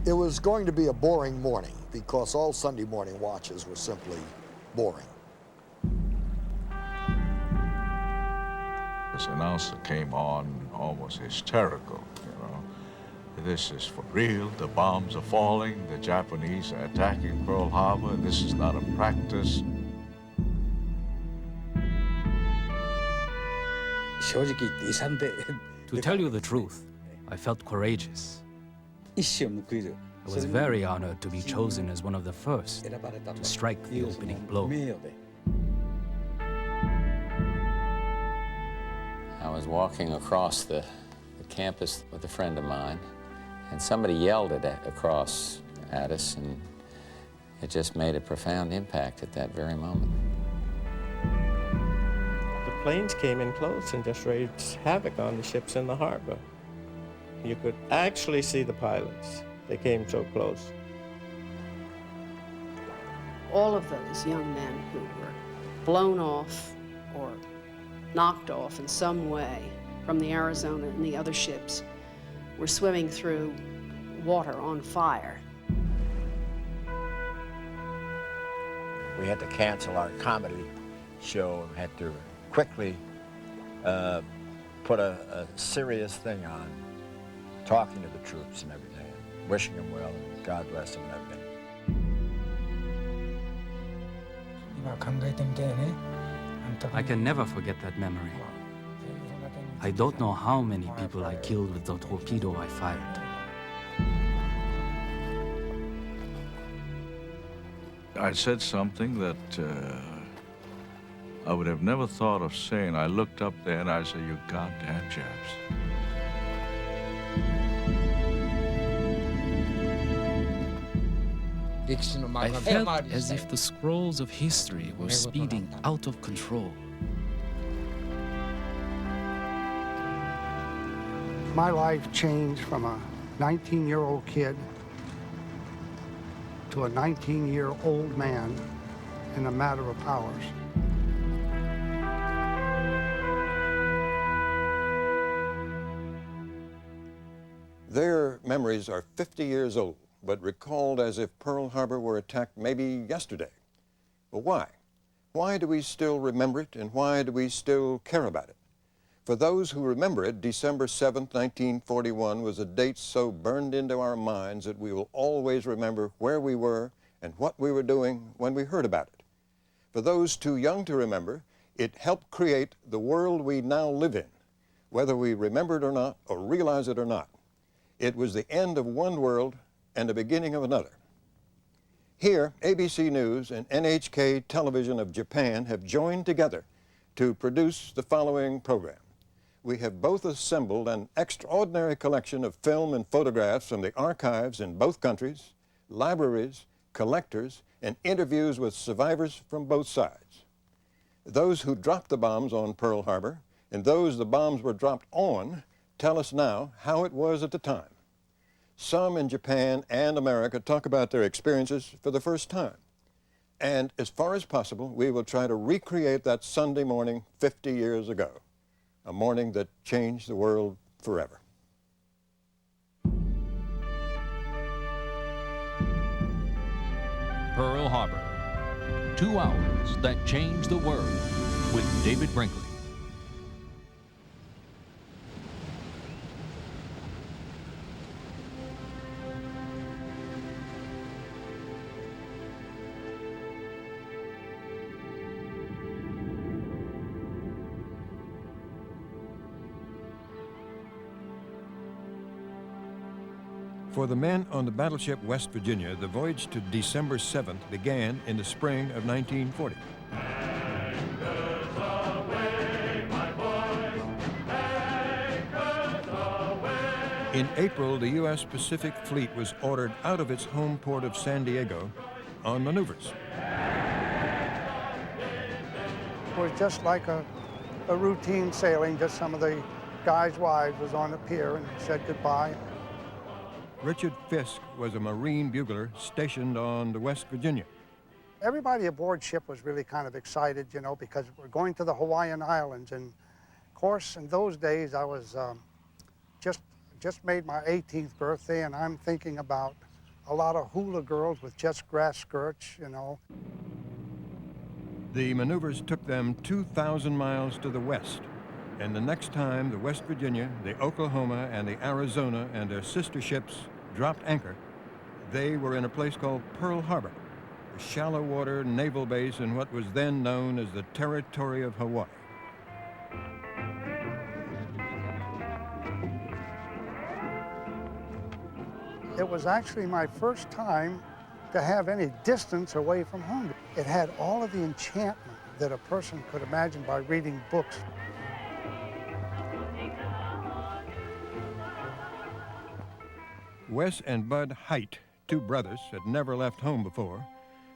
It was going to be a boring morning because all Sunday morning watches were simply boring. This announcer came on almost hysterical, you know. This is for real, the bombs are falling, the Japanese are attacking Pearl Harbor, this is not a practice. To tell you the truth, I felt courageous. I was very honored to be chosen as one of the first to strike the opening blow. I was walking across the campus with a friend of mine, and somebody yelled across at us, and it just made a profound impact at that very moment. The planes came in close and just raised havoc on the ships in the harbor. You could actually see the pilots. They came so close. All of those young men who were blown off or knocked off in some way from the Arizona and the other ships were swimming through water on fire. We had to cancel our comedy show, had to quickly put a serious thing on, talking to the troops and everything, wishing them well, and God bless them and everything. I can never forget that memory. I don't know how many people I killed with the torpedo I fired. I said something that I would have never thought of saying. I looked up there and I said, "You goddamn Japs." I felt as if the scrolls of history were speeding out of control. My life changed from a 19-year-old kid to a 19-year-old man in a matter of hours. Their memories are 50 years old, but recalled as if Pearl Harbor were attacked maybe yesterday. But why? Why do we still remember it, and why do we still care about it? For those who remember it, December 7th, 1941 was a date so burned into our minds that we will always remember where we were and what we were doing when we heard about it. For those too young to remember, it helped create the world we now live in, whether we remember it or not, or realize it or not. It was the end of one world and the beginning of another. Here, ABC News and NHK Television of Japan have joined together to produce the following program. We have both assembled an extraordinary collection of film and photographs from the archives in both countries, libraries, collectors, and interviews with survivors from both sides. Those who dropped the bombs on Pearl Harbor and those the bombs were dropped on tell us now how it was at the time. Some in Japan and America talk about their experiences for the first time. And as far as possible, we will try to recreate that Sunday morning 50 years ago, a morning that changed the world forever. Pearl Harbor, 2 hours that changed the world with David Brinkley. For the men on the battleship West Virginia, the voyage to December 7th began in the spring of 1940. In April, the U.S. Pacific Fleet was ordered out of its home port of San Diego on maneuvers. It was just like a routine sailing, just some of the guys' wives was on the pier and said goodbye. Richard Fisk was a Marine bugler stationed on the West Virginia. Everybody aboard ship was really kind of excited, you know, because we're going to the Hawaiian Islands. And of course, in those days, I was just made my 18th birthday, and I'm thinking about a lot of hula girls with just grass skirts, you know. The maneuvers took them 2,000 miles to the west, and the next time the West Virginia, the Oklahoma, and the Arizona and their sister ships dropped anchor, they were in a place called Pearl Harbor, a shallow water naval base in what was then known as the territory of Hawaii. It was actually my first time to have any distance away from home. It had all of the enchantment that a person could imagine by reading books. Wes and Bud Height, two brothers, had never left home before.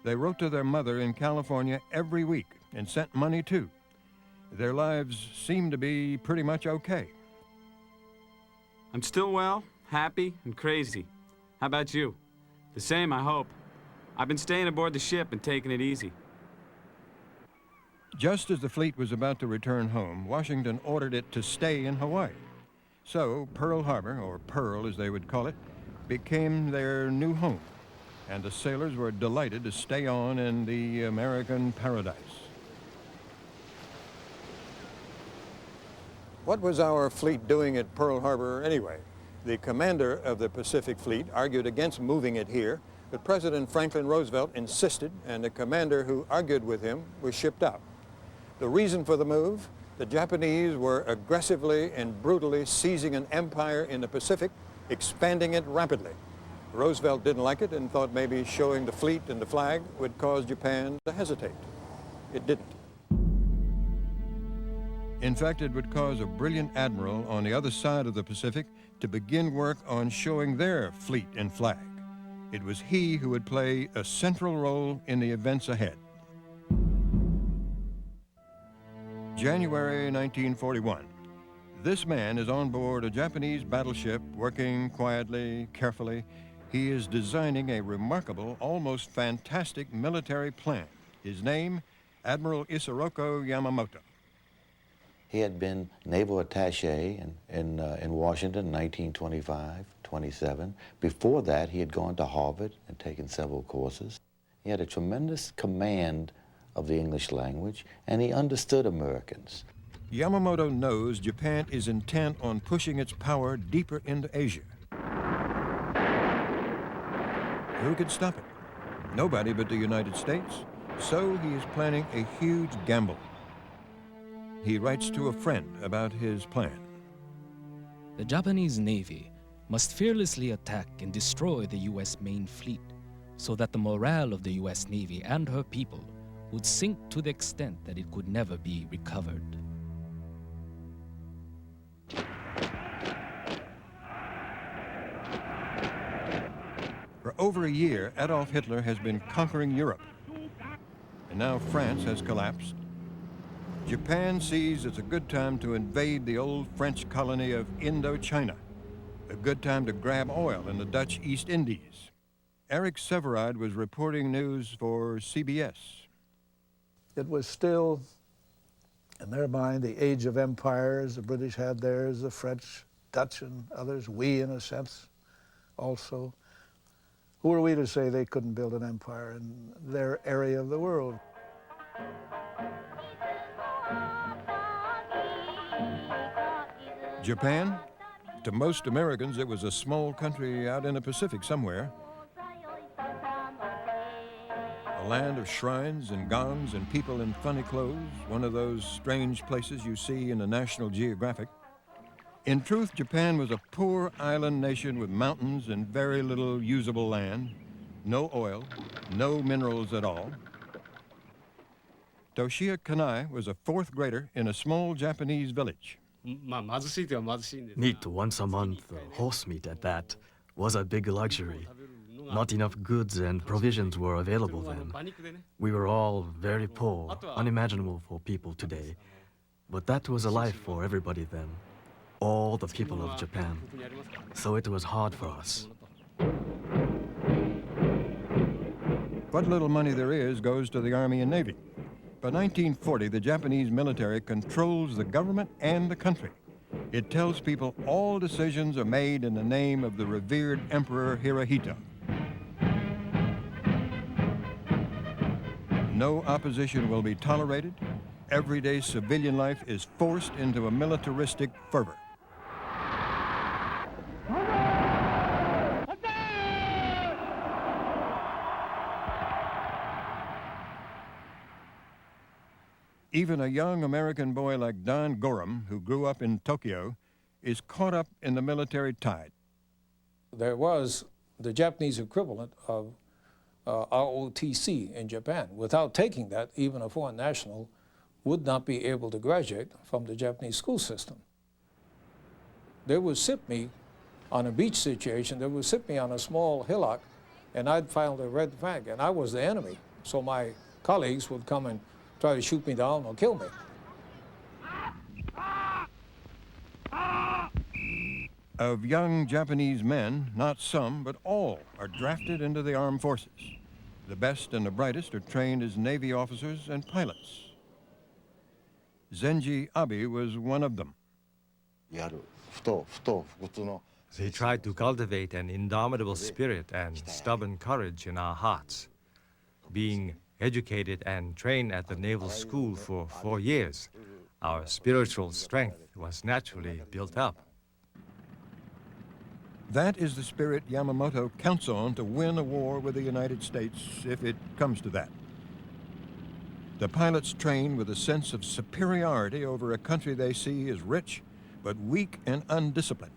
They wrote to their mother in California every week and sent money too. Their lives seemed to be pretty much okay. I'm still well, happy, and crazy. How about you? The same, I hope. I've been staying aboard the ship and taking it easy. Just as the fleet was about to return home, Washington ordered it to stay in Hawaii. So Pearl Harbor, or Pearl as they would call it, became their new home, and the sailors were delighted to stay on in the American paradise. What was our fleet doing at Pearl Harbor anyway? The commander of the Pacific Fleet argued against moving it here, but President Franklin Roosevelt insisted, and the commander who argued with him was shipped out. The reason for the move? The Japanese were aggressively and brutally seizing an empire in the Pacific, expanding it rapidly. Roosevelt didn't like it and thought maybe showing the fleet and the flag would cause Japan to hesitate. It didn't. In fact, it would cause a brilliant admiral on the other side of the Pacific to begin work on showing their fleet and flag. It was he who would play a central role in the events ahead. January 1941. This man is on board a Japanese battleship, working quietly, carefully. He is designing a remarkable, almost fantastic military plan. His name, Admiral Isoroku Yamamoto. He had been naval attaché in Washington in 1925, 27. Before that, he had gone to Harvard and taken several courses. He had a tremendous command of the English language, and he understood Americans. Yamamoto knows Japan is intent on pushing its power deeper into Asia. Who could stop it? Nobody but the United States. So he is planning a huge gamble. He writes to a friend about his plan. The Japanese Navy must fearlessly attack and destroy the U.S. main fleet so that the morale of the U.S. Navy and her people would sink to the extent that it could never be recovered. For over a year, Adolf Hitler has been conquering Europe, and now France has collapsed. Japan sees it's a good time to invade the old French colony of Indochina, a good time to grab oil in the Dutch East Indies. Eric Severide was reporting news for CBS. It was still, in their mind, the age of empires. The British had theirs, the French, Dutch, and others. We, in a sense, also. Who are we to say they couldn't build an empire in their area of the world? Japan? To most Americans, it was a small country out in the Pacific somewhere. A land of shrines and gongs and people in funny clothes, one of those strange places you see in the National Geographic. In truth, Japan was a poor island nation with mountains and very little usable land, no oil, no minerals at all. Toshiya Kanai was a fourth grader in a small Japanese village. Meat once a month, horse meat at that, was a big luxury. Not enough goods and provisions were available then. We were all very poor, unimaginable for people today. But that was a life for everybody then, all the people of Japan. So it was hard for us. What little money there is goes to the Army and Navy. By 1940, the Japanese military controls the government and the country. It tells people all decisions are made in the name of the revered Emperor Hirohito. No opposition will be tolerated. Everyday civilian life is forced into a militaristic fervor. Even a young American boy like Don Gorham, who grew up in Tokyo, is caught up in the military tide. There was the Japanese equivalent of ROTC in Japan. Without taking that, even a foreign national would not be able to graduate from the Japanese school system. They would sit me on a beach situation, they would sit me on a small hillock, and I'd file a red flag, and I was the enemy. So my colleagues would come and try to shoot me down or kill me. Of young Japanese men, not some, but all are drafted into the armed forces. The best and the brightest are trained as Navy officers and pilots. Zenji Abe was one of them. They tried to cultivate an indomitable spirit and stubborn courage in our hearts. Being educated and trained at the Naval School for 4 years, our spiritual strength was naturally built up. That is the spirit Yamamoto counts on to win a war with the United States, if it comes to that. The pilots train with a sense of superiority over a country they see as rich, but weak and undisciplined.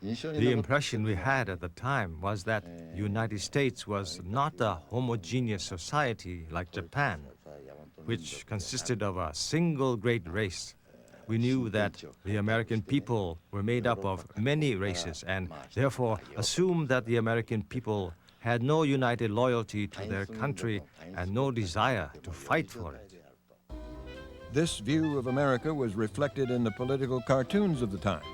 The impression we had at the time was that the United States was not a homogeneous society like Japan, which consisted of a single great race. We knew that the American people were made up of many races and therefore assumed that the American people had no united loyalty to their country and no desire to fight for it. This view of America was reflected in the political cartoons of the time.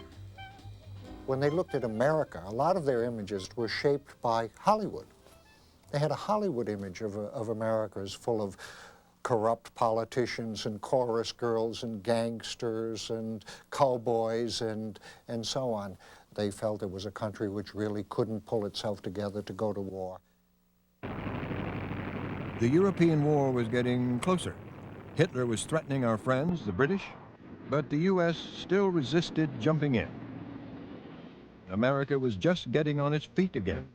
When they looked at America, a lot of their images were shaped by Hollywood. They had a Hollywood image of America as full of corrupt politicians and chorus girls and gangsters and cowboys and so on. They felt it was a country which really couldn't pull itself together to go to war. The European war was getting closer. Hitler was threatening our friends, the British, but the U.S. still resisted jumping in. America was just getting on its feet again.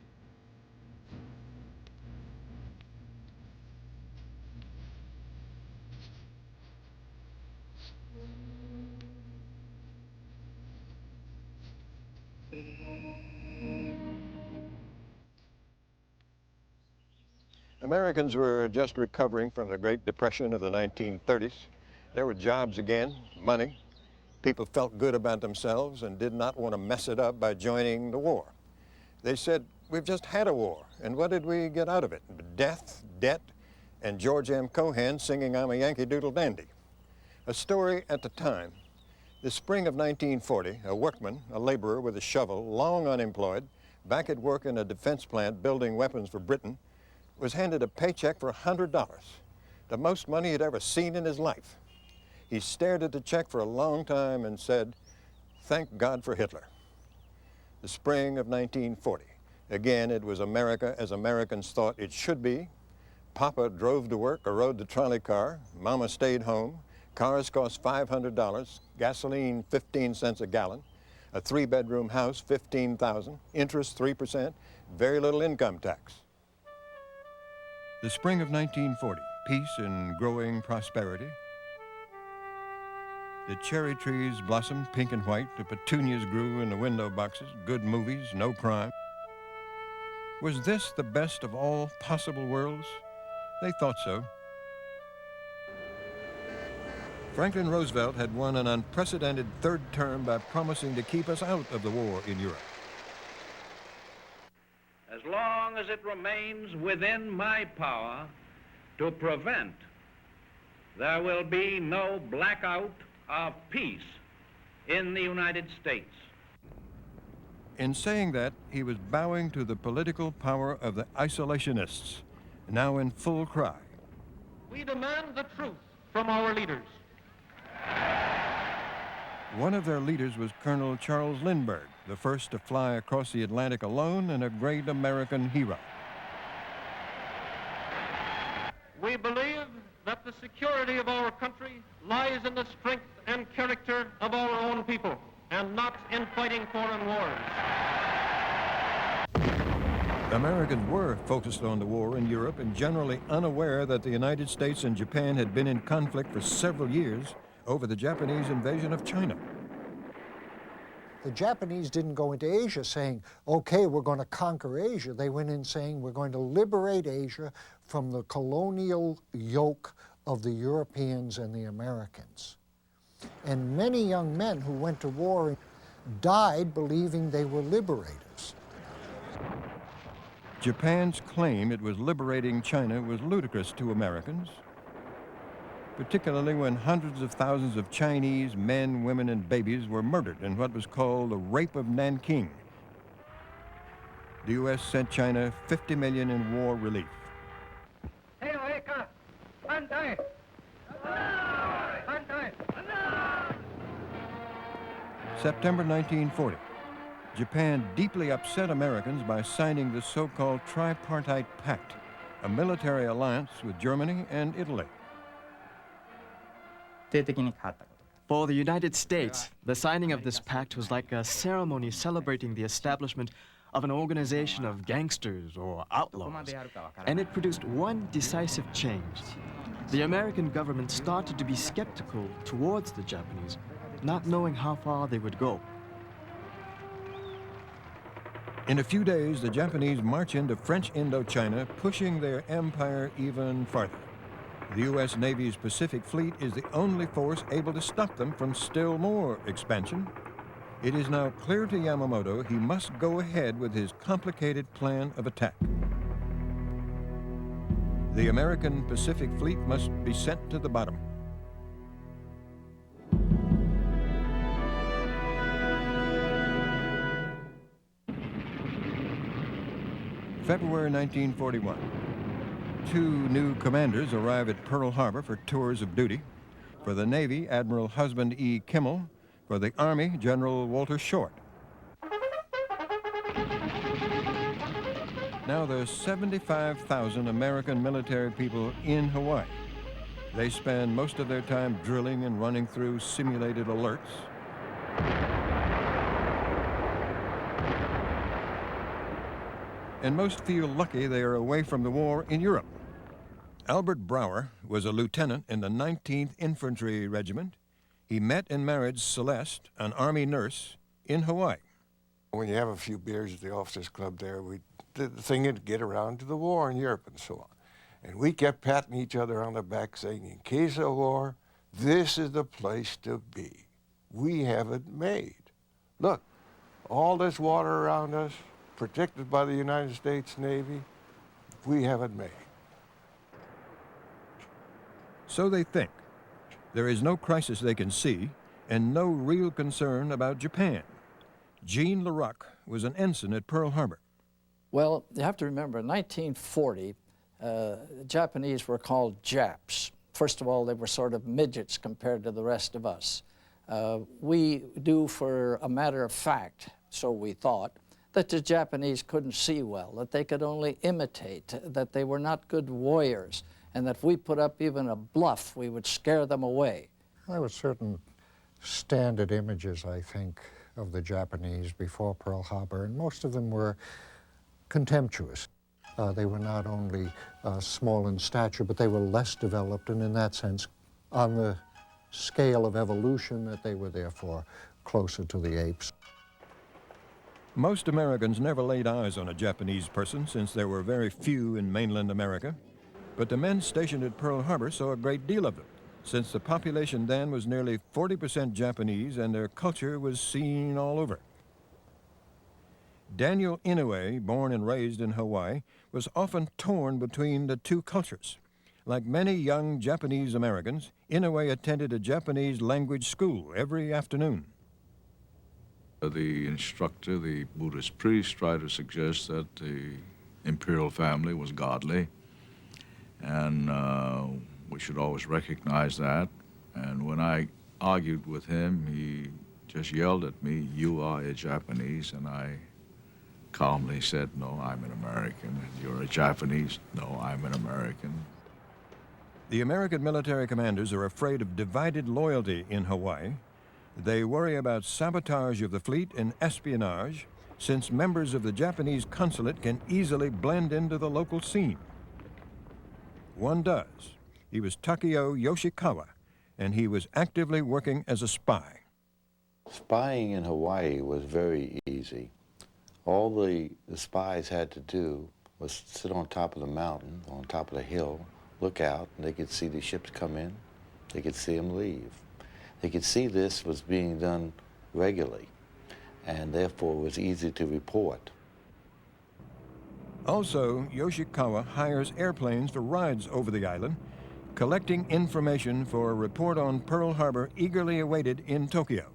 Americans were just recovering from the Great Depression of the 1930s. There were jobs again, money. People felt good about themselves and did not want to mess it up by joining the war. They said, we've just had a war, and what did we get out of it? Death, debt, and George M. Cohan singing I'm a Yankee Doodle Dandy. A story at the time. The spring of 1940, a workman, a laborer with a shovel, long unemployed, back at work in a defense plant building weapons for Britain, was handed a paycheck for $100, the most money he'd ever seen in his life. He stared at the check for a long time and said, thank God for Hitler. The spring of 1940. Again, it was America as Americans thought it should be. Papa drove to work or rode the trolley car. Mama stayed home. Cars cost $500. Gasoline, 15 cents a gallon. A 3-bedroom house, $15,000. Interest, 3%. Very little income tax. The spring of 1940. Peace and growing prosperity. The cherry trees blossomed pink and white, the petunias grew in the window boxes, good movies, no crime. Was this the best of all possible worlds? They thought so. Franklin Roosevelt had won an unprecedented third term by promising to keep us out of the war in Europe. As long as it remains within my power to prevent, there will be no blackout of peace in the United States. In saying that, he was bowing to the political power of the isolationists, now in full cry. We demand the truth from our leaders. One of their leaders was Colonel Charles Lindbergh, the first to fly across the Atlantic alone and a great American hero. We believe security of our country lies in the strength and character of our own people, and not in fighting foreign wars. Americans were focused on the war in Europe and generally unaware that the United States and Japan had been in conflict for several years over the Japanese invasion of China. The Japanese didn't go into Asia saying, okay, we're going to conquer Asia. They went in saying, we're going to liberate Asia from the colonial yoke of the Europeans and the Americans. And many young men who went to war died believing they were liberators. Japan's claim it was liberating China was ludicrous to Americans, particularly when hundreds of thousands of Chinese men, women, and babies were murdered in what was called the Rape of Nanking. The U.S. sent China $50 million in war relief. September 1940, Japan deeply upset Americans by signing the so-called Tripartite Pact, a military alliance with Germany and Italy. For the United States, the signing of this pact was like a ceremony celebrating the establishment of an organization of gangsters or outlaws, and it produced one decisive change. The American government started to be skeptical towards the Japanese, not knowing how far they would go. In a few days, the Japanese march into French Indochina, pushing their empire even farther. The U.S. Navy's Pacific Fleet is the only force able to stop them from still more expansion. It is now clear to Yamamoto he must go ahead with his complicated plan of attack. The American Pacific Fleet must be sent to the bottom. February 1941. Two new commanders arrive at Pearl Harbor for tours of duty. For the Navy, Admiral Husband E. Kimmel. For the Army, General Walter Short. Now there's 75,000 American military people in Hawaii. They spend most of their time drilling and running through simulated alerts. And most feel lucky they are away from the war in Europe. Albert Brower was a lieutenant in the 19th Infantry Regiment. He met and married Celeste, an Army nurse, in Hawaii. When you have a few beers at the officers' club there, we did the thing to get around to the war in Europe and so on. And we kept patting each other on the back saying, in case of war, this is the place to be. We have it made. Look, all this water around us, protected by the United States Navy, we have it made. So they think. There is no crisis they can see, and no real concern about Japan. Jean LaRock was an ensign at Pearl Harbor. Well, you have to remember, in 1940, the Japanese were called Japs. First of all, they were sort of midgets compared to the rest of us. We do, for a matter of fact, so we thought, that the Japanese couldn't see well, that they could only imitate, that they were not good warriors, and that if we put up even a bluff, we would scare them away. There were certain standard images, I think, of the Japanese before Pearl Harbor, and most of them were contemptuous. They were not only small in stature, but they were less developed, and in that sense, on the scale of evolution, that they were therefore closer to the apes. Most Americans never laid eyes on a Japanese person since there were very few in mainland America. But the men stationed at Pearl Harbor saw a great deal of them, since the population then was nearly 40% Japanese and their culture was seen all over. Daniel Inoue, born and raised in Hawaii, was often torn between the two cultures. Like many young Japanese Americans, Inoue attended a Japanese language school every afternoon. The instructor, the Buddhist priest, tried to suggest that the imperial family was godly, and we should always recognize that. And when I argued with him, he just yelled at me, "You are a Japanese," and I calmly said, "No, I'm an American." "You're a Japanese?" "No, I'm an American." The American military commanders are afraid of divided loyalty in Hawaii. They worry about sabotage of the fleet and espionage, since members of the Japanese consulate can easily blend into the local scene. One does. He was Takeo Yoshikawa, and he was actively working as a spy. Spying in Hawaii was very easy. All the spies had to do was sit on top of the mountain, on top of the hill, look out, and they could see the ships come in, they could see them leave. They could see this was being done regularly, and therefore it was easy to report. Also, Yoshikawa hires airplanes for rides over the island, collecting information for a report on Pearl Harbor eagerly awaited in Tokyo.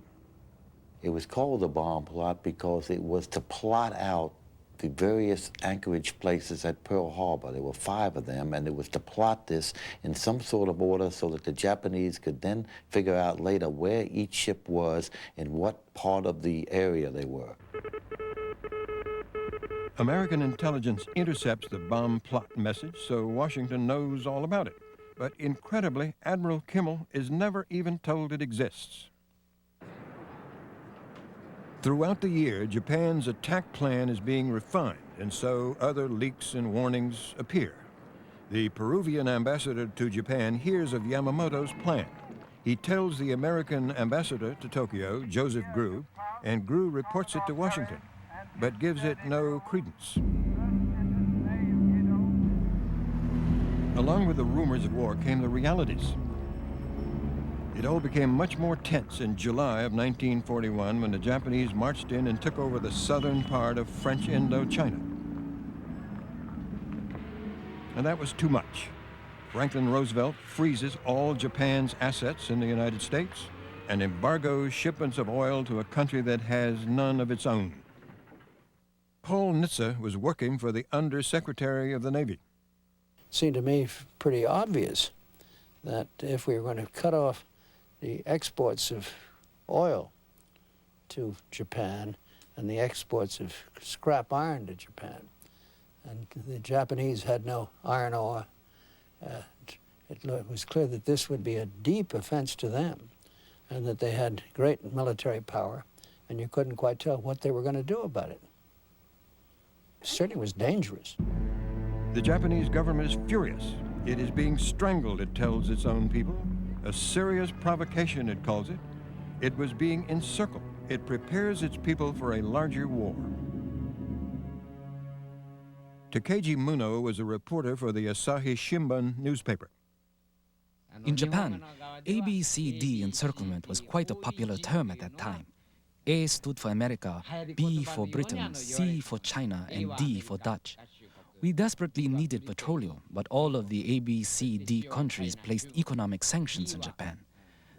It was called the bomb plot because it was to plot out the various anchorage places at Pearl Harbor. There were 5 of them, and it was to plot this in some sort of order so that the Japanese could then figure out later where each ship was and what part of the area they were. American intelligence intercepts the bomb plot message, so Washington knows all about it. But incredibly, Admiral Kimmel is never even told it exists. Throughout the year, Japan's attack plan is being refined, and so other leaks and warnings appear. The Peruvian ambassador to Japan hears of Yamamoto's plan. He tells the American ambassador to Tokyo, Joseph Grew, and Grew reports it to Washington, but gives it no credence. Along with the rumors of war came the realities. It all became much more tense in July of 1941 when the Japanese marched in and took over the southern part of French Indochina. And that was too much. Franklin Roosevelt freezes all Japan's assets in the United States and embargoes shipments of oil to a country that has none of its own. Paul Nitze was working for the Undersecretary of the Navy. It seemed to me pretty obvious that if we were going to cut off the exports of oil to Japan and the exports of scrap iron to Japan, and the Japanese had no iron ore, it was clear that this would be a deep offense to them and that they had great military power, and you couldn't quite tell what they were going to do about it. It certainly was dangerous. The Japanese government is furious. It is being strangled, it tells its own people. A serious provocation, it calls it. It was being encircled. It prepares its people for a larger war. Takeji Muno was a reporter for the Asahi Shimbun newspaper. In Japan, ABCD encirclement was quite a popular term at that time. A stood for America, B for Britain, C for China, and D for Dutch. We desperately needed petroleum, but all of the ABCD countries placed economic sanctions on Japan.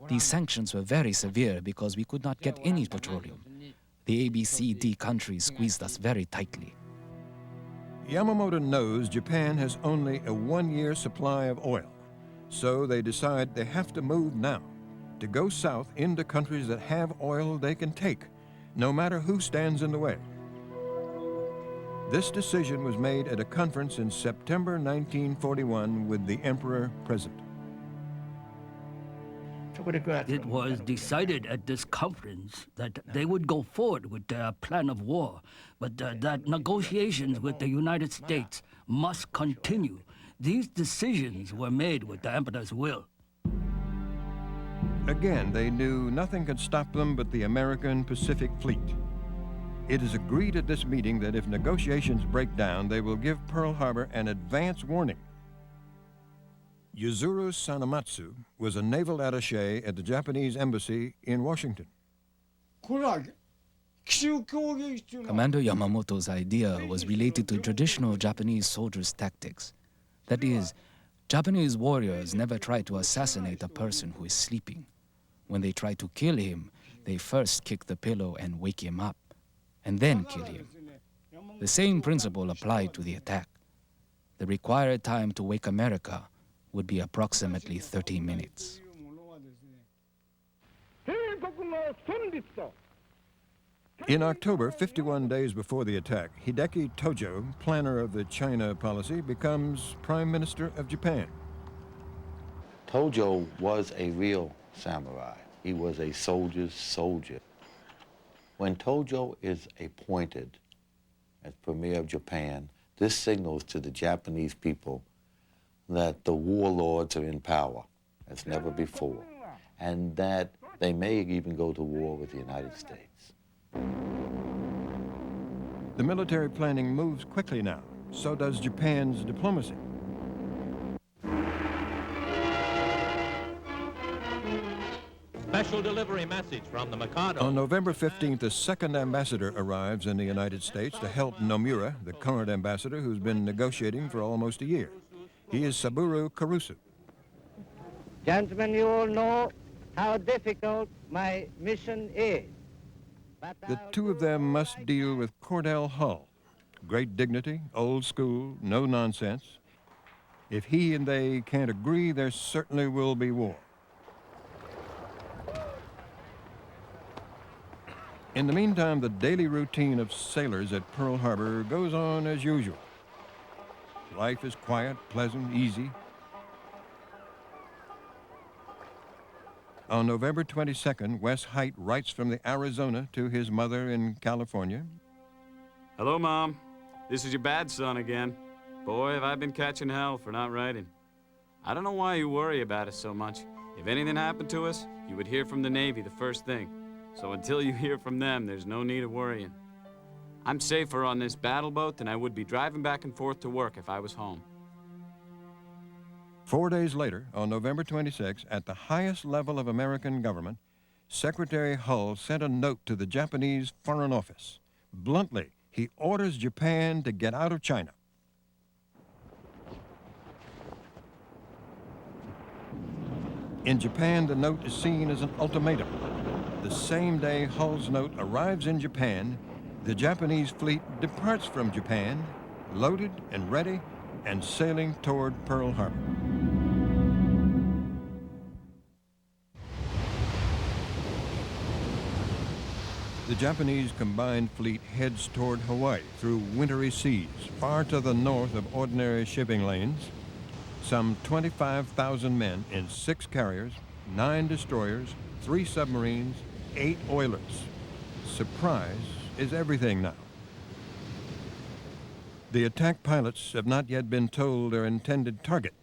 These sanctions were very severe because we could not get any petroleum. The ABCD countries squeezed us very tightly. Yamamoto knows Japan has only a 1-year supply of oil, so they decide they have to move now, to go south into countries that have oil they can take, no matter who stands in the way. This decision was made at a conference in September 1941 with the Emperor present. It was decided at this conference that they would go forward with their plan of war, but that negotiations with the United States must continue. These decisions were made with the Emperor's will. Again, they knew nothing could stop them but the American Pacific Fleet. It is agreed at this meeting that if negotiations break down, they will give Pearl Harbor an advance warning. Yuzuru Sanamatsu was a naval attaché at the Japanese embassy in Washington. Commander Yamamoto's idea was related to traditional Japanese soldiers' tactics. That is, Japanese warriors never try to assassinate a person who is sleeping. When they try to kill him, they first kick the pillow and wake him up, and then kill him. The same principle applied to the attack. The required time to wake America would be approximately 30 minutes. In October, 51 days before the attack, Hideki Tojo, planner of the China policy, becomes Prime Minister of Japan. Tojo was a real samurai. He was a soldier's soldier. When Tojo is appointed as Premier of Japan, this signals to the Japanese people that the warlords are in power as never before, and that they may even go to war with the United States. The military planning moves quickly now. So does Japan's diplomacy. Special delivery message from the Mikado. On November 15th, a second ambassador arrives in the United States to help Nomura, the current ambassador who's been negotiating for almost a year. He is Saburo Karusu. Gentlemen, you all know how difficult my mission is. The two of them must deal with Cordell Hull. Great dignity, old school, no nonsense. If he and they can't agree, there certainly will be war. In the meantime, the daily routine of sailors at Pearl Harbor goes on as usual. Life is quiet, pleasant, easy. On November 22nd, Wes Height writes from the Arizona to his mother in California. Hello, Mom. This is your bad son again. Boy, have I been catching hell for not writing. I don't know why you worry about us so much. If anything happened to us, you would hear from the Navy the first thing. So until you hear from them, there's no need of worrying. I'm safer on this battle boat than I would be driving back and forth to work if I was home. 4 days later, on November 26, at the highest level of American government, Secretary Hull sent a note to the Japanese Foreign Office. Bluntly, he orders Japan to get out of China. In Japan, the note is seen as an ultimatum. The same day Hull's note arrives in Japan, the Japanese fleet departs from Japan, loaded and ready, and sailing toward Pearl Harbor. The Japanese combined fleet heads toward Hawaii through wintry seas, far to the north of ordinary shipping lanes. Some 25,000 men in 6 carriers, 9 destroyers, 3 submarines, 8 oilers. Surprise is everything now. The attack pilots have not yet been told their intended target.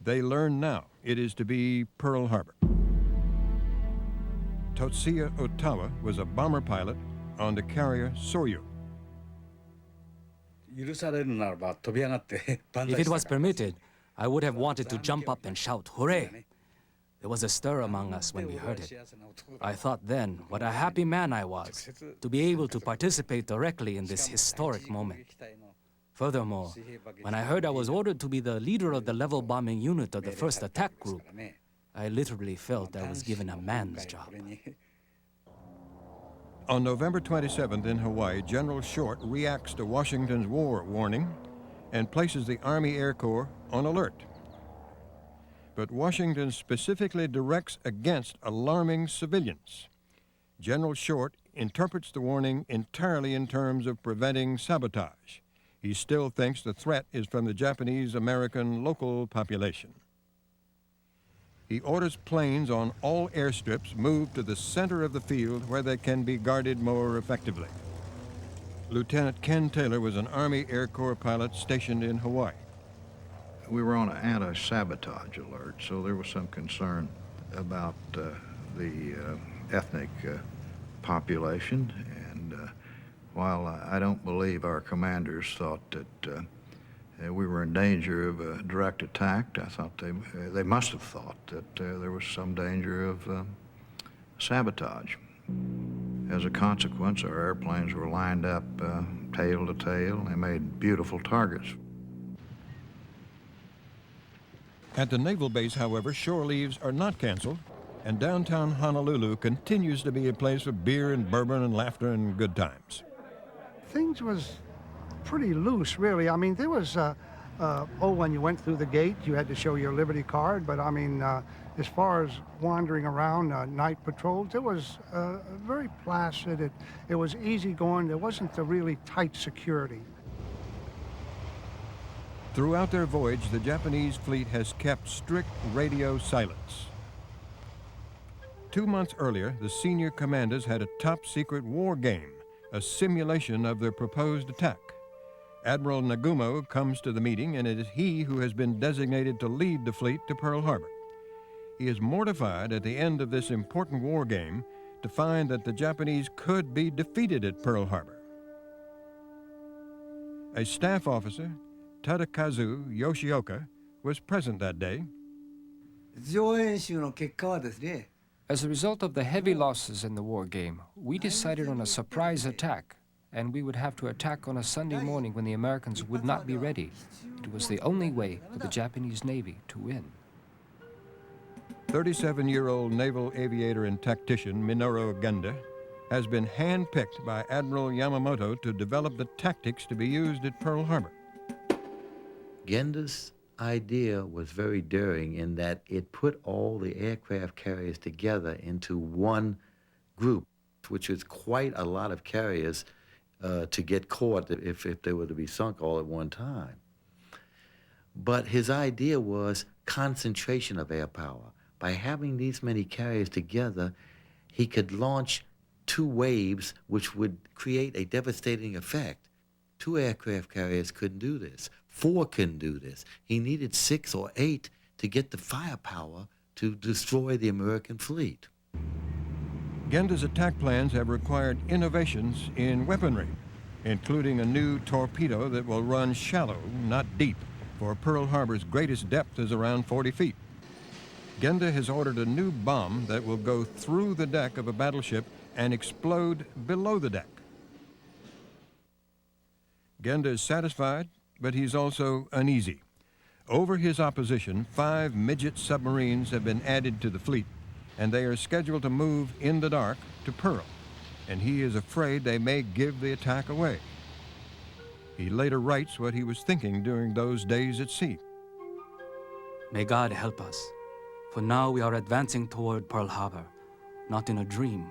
They learn now it is to be Pearl Harbor. Totsuya Otawa was a bomber pilot on the carrier Soryu. If it was permitted, I would have wanted to jump up and shout, "Hooray!" There was a stir among us when we heard it. I thought then what a happy man I was to be able to participate directly in this historic moment. Furthermore, when I heard I was ordered to be the leader of the level bombing unit of the first attack group, I literally felt I was given a man's job. On November 27th in Hawaii, General Short reacts to Washington's war warning and places the Army Air Corps on alert. But Washington specifically directs against alarming civilians. General Short interprets the warning entirely in terms of preventing sabotage. He still thinks the threat is from the Japanese-American local population. He orders planes on all airstrips moved to the center of the field where they can be guarded more effectively. Lieutenant Ken Taylor was an Army Air Corps pilot stationed in Hawaii. We were on an anti-sabotage alert, so there was some concern about the ethnic population. And while I don't believe our commanders thought that we were in danger of a direct attack, I thought they must have thought that there was some danger of sabotage. As a consequence, our airplanes were lined up tail to tail. They made beautiful targets. At the naval base, however, shore leaves are not canceled, and downtown Honolulu continues to be a place of beer and bourbon and laughter and good times. Things was pretty loose, really. I mean, there was, when you went through the gate, you had to show your Liberty card, but I mean, as far as wandering around night patrols, it was very placid. It was easy going. There wasn't the really tight security. Throughout their voyage, the Japanese fleet has kept strict radio silence. 2 months earlier, the senior commanders had a top-secret war game, a simulation of their proposed attack. Admiral Nagumo comes to the meeting, and it is he who has been designated to lead the fleet to Pearl Harbor. He is mortified at the end of this important war game to find that the Japanese could be defeated at Pearl Harbor. A staff officer, Tadakazu Yoshioka, was present that day. As a result of the heavy losses in the war game, we decided on a surprise attack, and we would have to attack on a Sunday morning when the Americans would not be ready. It was the only way for the Japanese Navy to win. 37-year-old naval aviator and tactician Minoru Genda has been handpicked by Admiral Yamamoto to develop the tactics to be used at Pearl Harbor. Genda's idea was very daring in that it put all the aircraft carriers together into one group, which is quite a lot of carriers to get caught if they were to be sunk all at one time. But his idea was concentration of air power. By having these many carriers together, he could launch 2 waves which would create a devastating effect. 2 aircraft carriers couldn't do this. 4 couldn't do this. He needed 6 or 8 to get the firepower to destroy the American fleet. Genda's attack plans have required innovations in weaponry, including a new torpedo that will run shallow, not deep, for Pearl Harbor's greatest depth is around 40 feet. Genda has ordered a new bomb that will go through the deck of a battleship and explode below the deck. Genda is satisfied, but he's also uneasy. Over his opposition, 5 midget submarines have been added to the fleet, and they are scheduled to move in the dark to Pearl, and he is afraid they may give the attack away. He later writes what he was thinking during those days at sea. May God help us, for now we are advancing toward Pearl Harbor, not in a dream,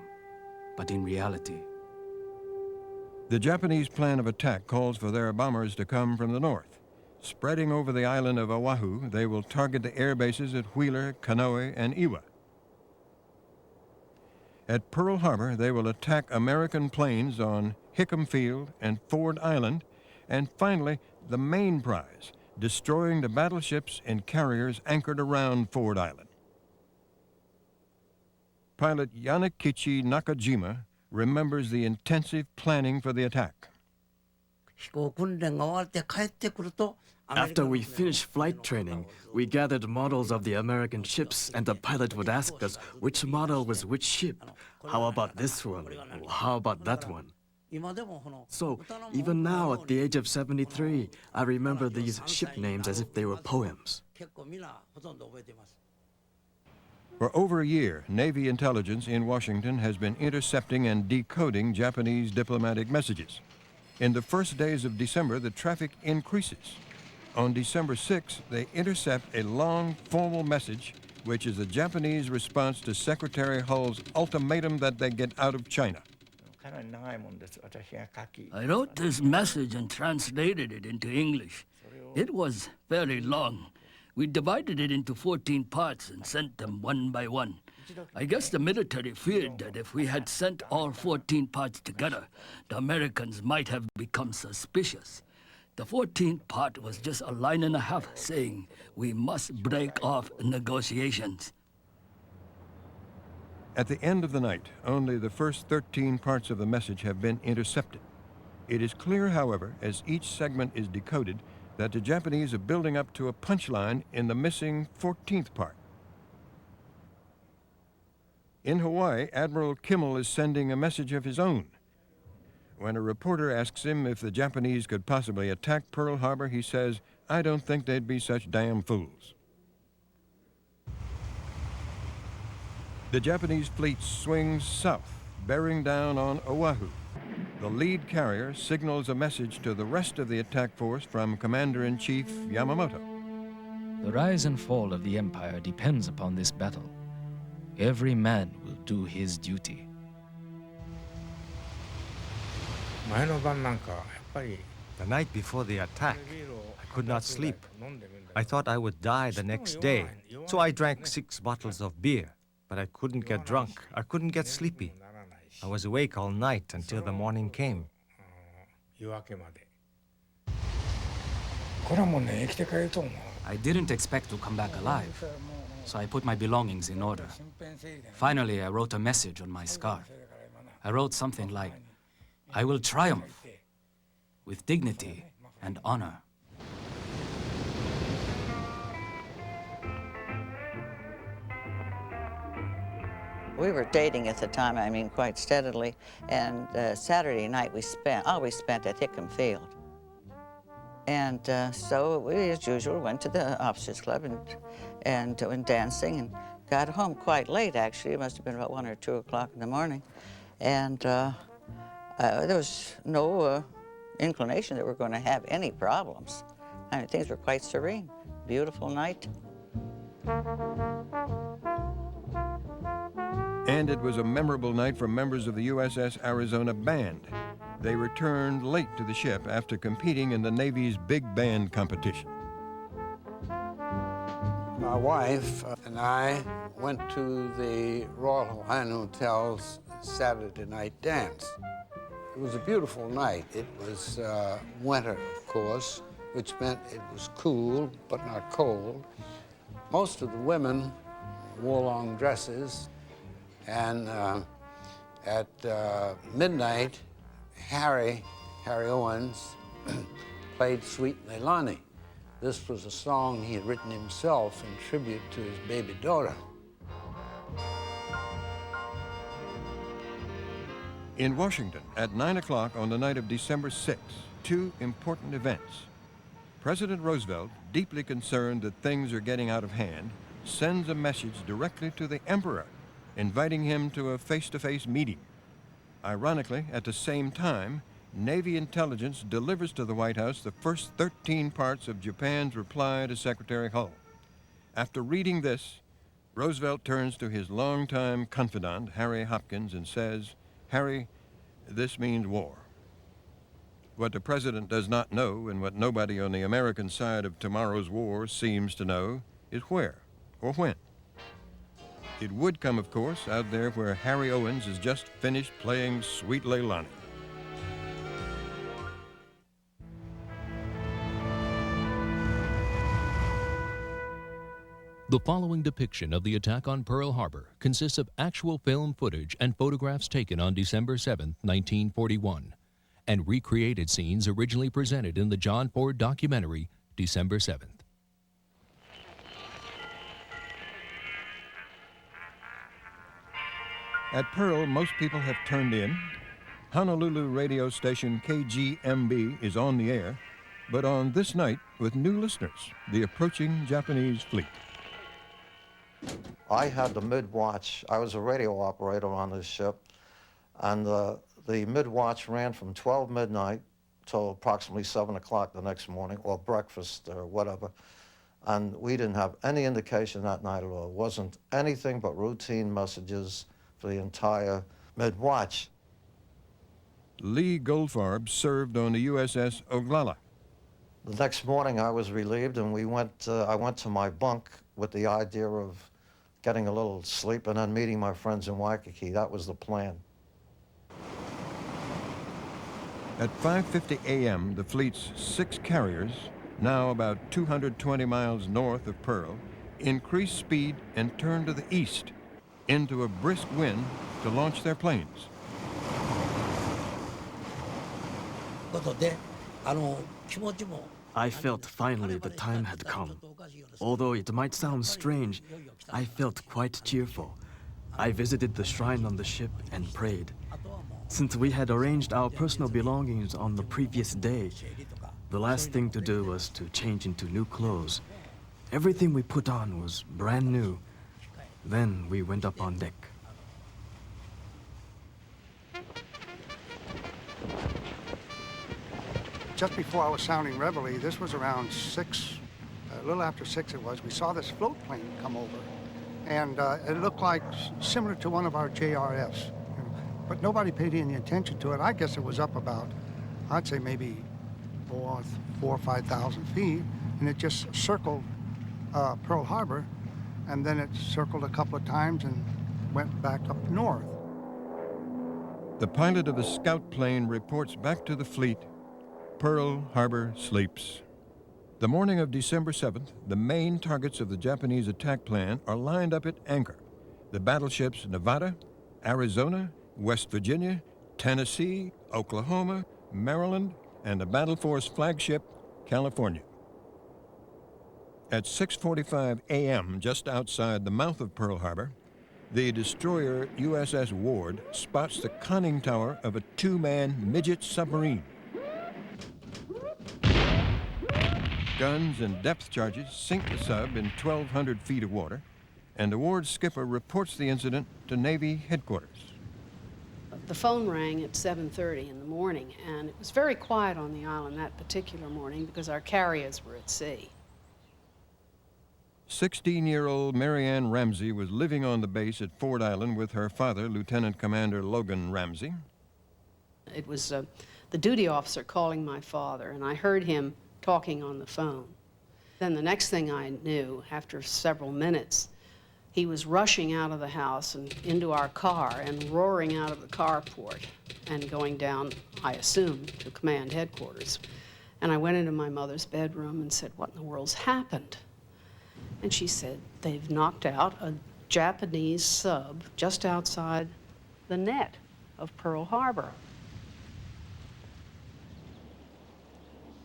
but in reality. The Japanese plan of attack calls for their bombers to come from the north. Spreading over the island of Oahu, they will target the air bases at Wheeler, Kanoe, and Iwa. At Pearl Harbor, they will attack American planes on Hickam Field and Ford Island, and finally, the main prize, destroying the battleships and carriers anchored around Ford Island. Pilot Yanakichi Nakajima remembers the intensive planning for the attack. After we finished flight training, we gathered models of the American ships, and the pilot would ask us which model was which ship. How about this one? How about that one? So, even now, at the age of 73, I remember these ship names as if they were poems. For over a year, Navy intelligence in Washington has been intercepting and decoding Japanese diplomatic messages. In the first days of December, the traffic increases. On December 6, they intercept a long, formal message, which is the Japanese response to Secretary Hull's ultimatum that they get out of China. I wrote this message and translated it into English. It was very long. We divided it into 14 parts and sent them one by one. I guess the military feared that if we had sent all 14 parts together, the Americans might have become suspicious. The 14th part was just a line and a half saying, we must break off negotiations. At the end of the night, only the first 13 parts of the message have been intercepted. It is clear, however, as each segment is decoded, that the Japanese are building up to a punchline in the missing 14th part. In Hawaii, Admiral Kimmel is sending a message of his own. When a reporter asks him if the Japanese could possibly attack Pearl Harbor, he says, "I don't think they'd be such damn fools." The Japanese fleet swings south, bearing down on Oahu. The lead carrier signals a message to the rest of the attack force from Commander-in-Chief Yamamoto. The rise and fall of the empire depends upon this battle. Every man will do his duty. The night before the attack, I could not sleep. I thought I would die the next day, so I drank 6 bottles of beer. But I couldn't get drunk. I couldn't get sleepy. I was awake all night until the morning came. I didn't expect to come back alive, so I put my belongings in order. Finally, I wrote a message on my scarf. I wrote something like, "I will triumph with dignity and honor." We were dating at the time, I mean, quite steadily, and Saturday night we always spent at Hickam Field. And so we, as usual, went to the Officers Club and went dancing and got home quite late, actually. It must have been about 1 or 2 o'clock in the morning. And there was no inclination that we're going to have any problems. I mean, things were quite serene. Beautiful night. And it was a memorable night for members of the USS Arizona Band. They returned late to the ship after competing in the Navy's big band competition. My wife and I went to the Royal Hawaiian Hotel's Saturday night dance. It was a beautiful night. It was winter, of course, which meant it was cool but not cold. Most of the women wore long dresses, and at midnight, Harry Owens played Sweet Leilani. This was a song he had written himself in tribute to his baby daughter. In Washington, at 9 o'clock on the night of December 6, 2 important events. President Roosevelt, deeply concerned that things are getting out of hand, sends a message directly to the Emperor, inviting him to a face-to-face meeting. Ironically, at the same time, Navy intelligence delivers to the White House the first 13 parts of Japan's reply to Secretary Hull. After reading this, Roosevelt turns to his longtime confidant, Harry Hopkins, and says, "Harry, this means war." What the president does not know, and what nobody on the American side of tomorrow's war seems to know, is where or when. It would come, of course, out there where Harry Owens has just finished playing Sweet Leilani. The following depiction of the attack on Pearl Harbor consists of actual film footage and photographs taken on December 7, 1941, and recreated scenes originally presented in the John Ford documentary, December 7th. At Pearl, most people have turned in. Honolulu radio station KGMB is on the air, but on this night with new listeners, the approaching Japanese fleet. I had the mid-watch. I was a radio operator on this ship, and the mid-watch ran from 12 midnight till approximately 7 o'clock the next morning, or breakfast or whatever. And we didn't have any indication that night at all. It wasn't anything but routine messages for the entire mid-watch. Lee Goldfarb served on the USS Oglala. The next morning I was relieved, and I went to my bunk with the idea of getting a little sleep and then meeting my friends in Waikiki. That was the plan. At 5:50 a.m., the fleet's 6 carriers, now about 220 miles north of Pearl, increased speed and turned to the east into a brisk wind to launch their planes. I felt finally the time had come. Although it might sound strange, I felt quite cheerful. I visited the shrine on the ship and prayed. Since we had arranged our personal belongings on the previous day, the last thing to do was to change into new clothes. Everything we put on was brand new. Then we went up on deck. Just before I was sounding reveille, this was around 6, a little after 6 it was, we saw this float plane come over. And it looked like similar to one of our JRFs. But nobody paid any attention to it. I guess it was up about, I'd say maybe 4,000 or 5,000 feet, and it just circled Pearl Harbor, and then it circled a couple of times and went back up north. The pilot of the scout plane reports back to the fleet, Pearl Harbor sleeps. The morning of December 7th, the main targets of the Japanese attack plan are lined up at anchor. The battleships Nevada, Arizona, West Virginia, Tennessee, Oklahoma, Maryland, and the Battle Force flagship, California. At 6:45 a.m., just outside the mouth of Pearl Harbor, the destroyer USS Ward spots the conning tower of a two-man midget submarine. Guns and depth charges sink the sub in 1,200 feet of water, and the Ward's skipper reports the incident to Navy headquarters. The phone rang at 7:30 in the morning, and it was very quiet on the island that particular morning because our carriers were at sea. 16-year-old Marianne Ramsey was living on the base at Ford Island with her father, Lieutenant Commander Logan Ramsey. It was the duty officer calling my father, and I heard him talking on the phone. Then the next thing I knew, after several minutes, he was rushing out of the house and into our car and roaring out of the carport and going down, I assume, to command headquarters. And I went into my mother's bedroom and said, "What in the world's happened?" And she said, "They've knocked out a Japanese sub just outside the net of Pearl Harbor."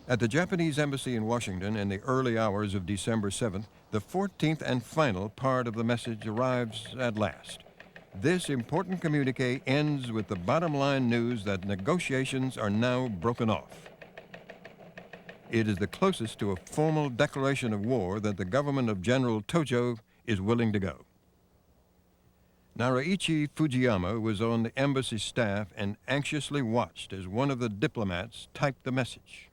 At the Japanese embassy in Washington in the early hours of December 7th, the 14th and final part of the message arrives at last. This important communique ends with the bottom line news that negotiations are now broken off. It is the closest to a formal declaration of war that the government of General Tojo is willing to go. Naraichi Fujiyama was on the embassy staff and anxiously watched as one of the diplomats typed the message.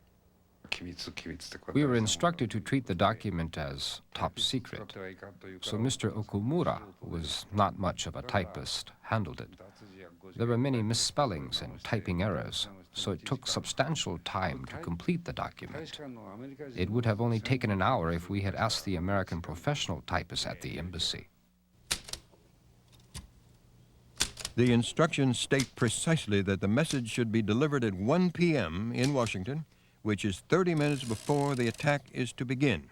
We were instructed to treat the document as top secret, so Mr. Okumura, who was not much of a typist, handled it. There were many misspellings and typing errors, so it took substantial time to complete the document. It would have only taken an hour if we had asked the American professional typists at the embassy. The instructions state precisely that the message should be delivered at 1 p.m. in Washington, which is 30 minutes before the attack is to begin.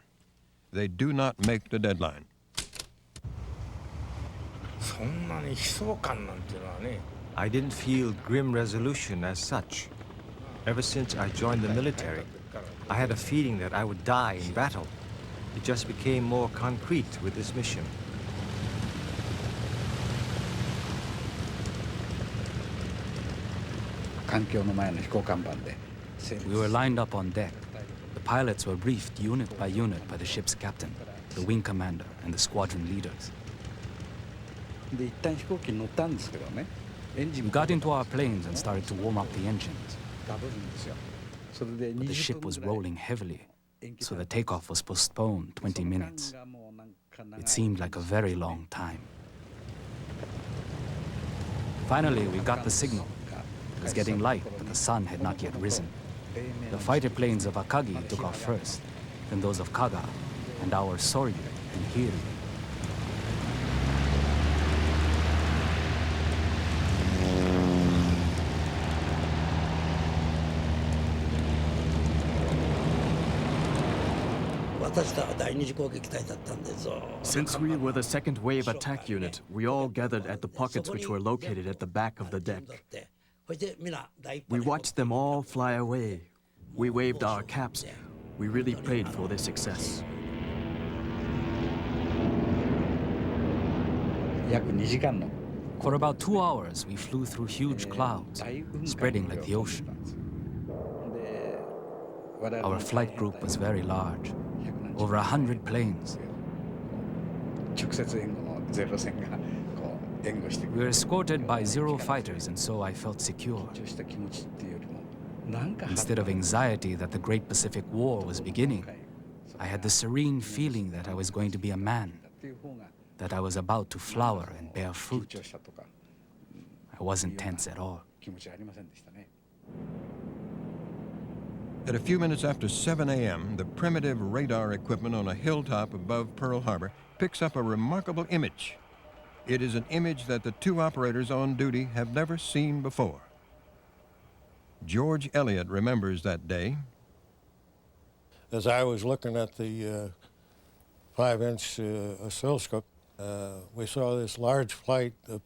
They do not make the deadline. I didn't feel grim resolution as such. Ever since I joined the military, I had a feeling that I would die in battle. It just became more concrete with this mission. We were lined up on deck. The pilots were briefed unit by unit by the ship's captain, the wing commander, and the squadron leaders. We got into our planes and started to warm up the engines. But the ship was rolling heavily, so the takeoff was postponed 20 minutes. It seemed like a very long time. Finally, we got the signal. It was getting light, but the sun had not yet risen. The fighter planes of Akagi took off first, then those of Kaga, and our Soryu and Hiri. Since we were the second wave attack unit, we all gathered at the pockets which were located at the back of the deck. We watched them all fly away. We waved our caps. We really prayed for their success. For about 2 hours, we flew through huge clouds, spreading like the ocean. Our flight group was very large, over 100 planes. We were escorted by 0 fighters, and so I felt secure. Instead of anxiety that the Great Pacific War was beginning, I had the serene feeling that I was going to be a man, that I was about to flower and bear fruit. I wasn't tense at all. At a few minutes after 7 a.m., the primitive radar equipment on a hilltop above Pearl Harbor picks up a remarkable image. It is an image that the two operators on duty have never seen before. George Elliott remembers that day. As I was looking at the 5-inch oscilloscope, we saw this large flight of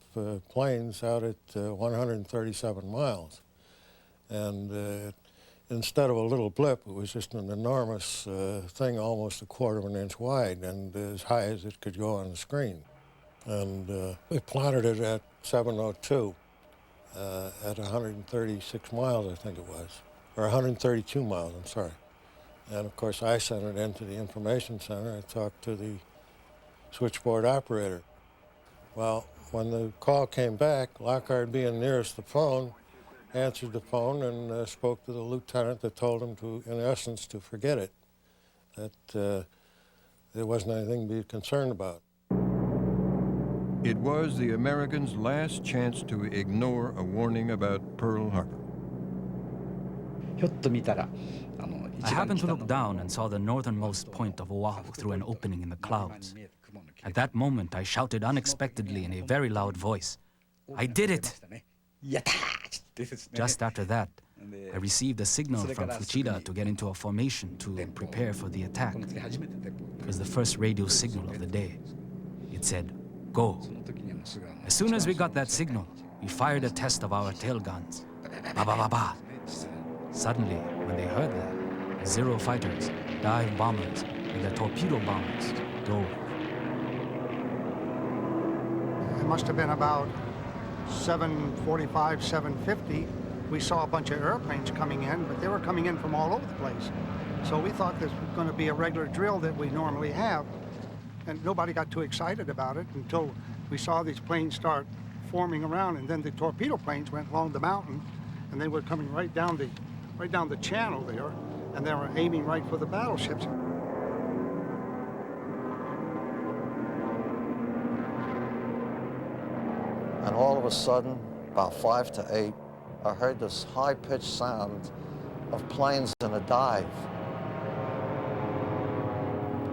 planes out at 137 miles. And instead of a little blip, it was just an enormous thing, almost 1/4 of an inch wide and as high as it could go on the screen. And we plotted it at 702 at 136 miles, I think it was, or 132 miles, I'm sorry. And of course, I sent it into the information center. I talked to the switchboard operator. Well, when the call came back, Lockhart, being nearest the phone, answered the phone and spoke to the lieutenant that told him to, in essence, to forget it, that there wasn't anything to be concerned about. It was the Americans' last chance to ignore a warning about Pearl Harbor. I happened to look down and saw the northernmost point of Oahu through an opening in the clouds. At that moment, I shouted unexpectedly in a very loud voice, "I did it!" Just after that, I received a signal from Fuchida to get into a formation to prepare for the attack. It was the first radio signal of the day. It said, "Go." As soon as we got that signal, we fired a test of our tail guns. Ba ba ba ba. Suddenly, when they heard that, the Zero fighters, dive bombers, and the torpedo bombers dove. It must have been about 7:45, 7:50. We saw a bunch of airplanes coming in, but they were coming in from all over the place. So we thought this was going to be a regular drill that we normally have. And nobody got too excited about it until we saw these planes start forming around, and then the torpedo planes went along the mountain, and they were coming right down the channel there, and they were aiming right for the battleships. And all of a sudden, about 5 to 8, I heard this high-pitched sound of planes in a dive.